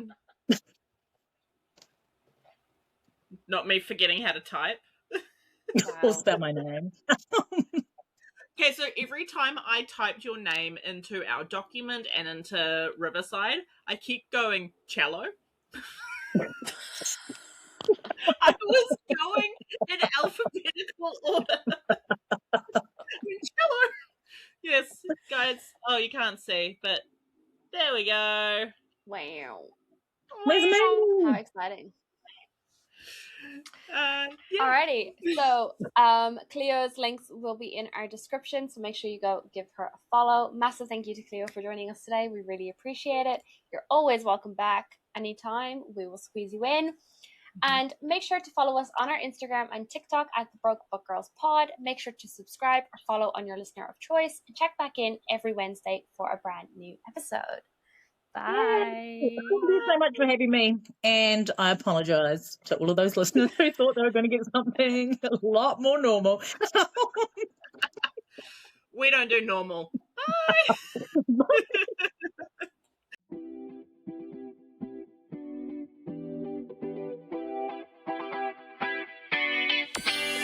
Not me forgetting how to type. Or spell my name. Okay, so every time I typed your name into our document and into Riverside, I keep going cello. I was going in alphabetical order. Cello. Yes, guys. Oh, you can't see, but there we go. Wow. Wow. How exciting. Yeah. Alrighty, so Cleo's links will be in our description, so make sure you go give her a follow. Massive thank you to Cleo for joining us today. We really appreciate it. You're always welcome back anytime. We will squeeze you in. And make sure to follow us on our Instagram and TikTok at the Broke Book Girls Pod. Make sure to subscribe or follow on your listener of choice, and check back in every Wednesday for a brand new episode. Bye. Thank you so much for having me. And I apologise to all of those listeners who thought they were going to get something a lot more normal. We don't do normal. Bye. Bye.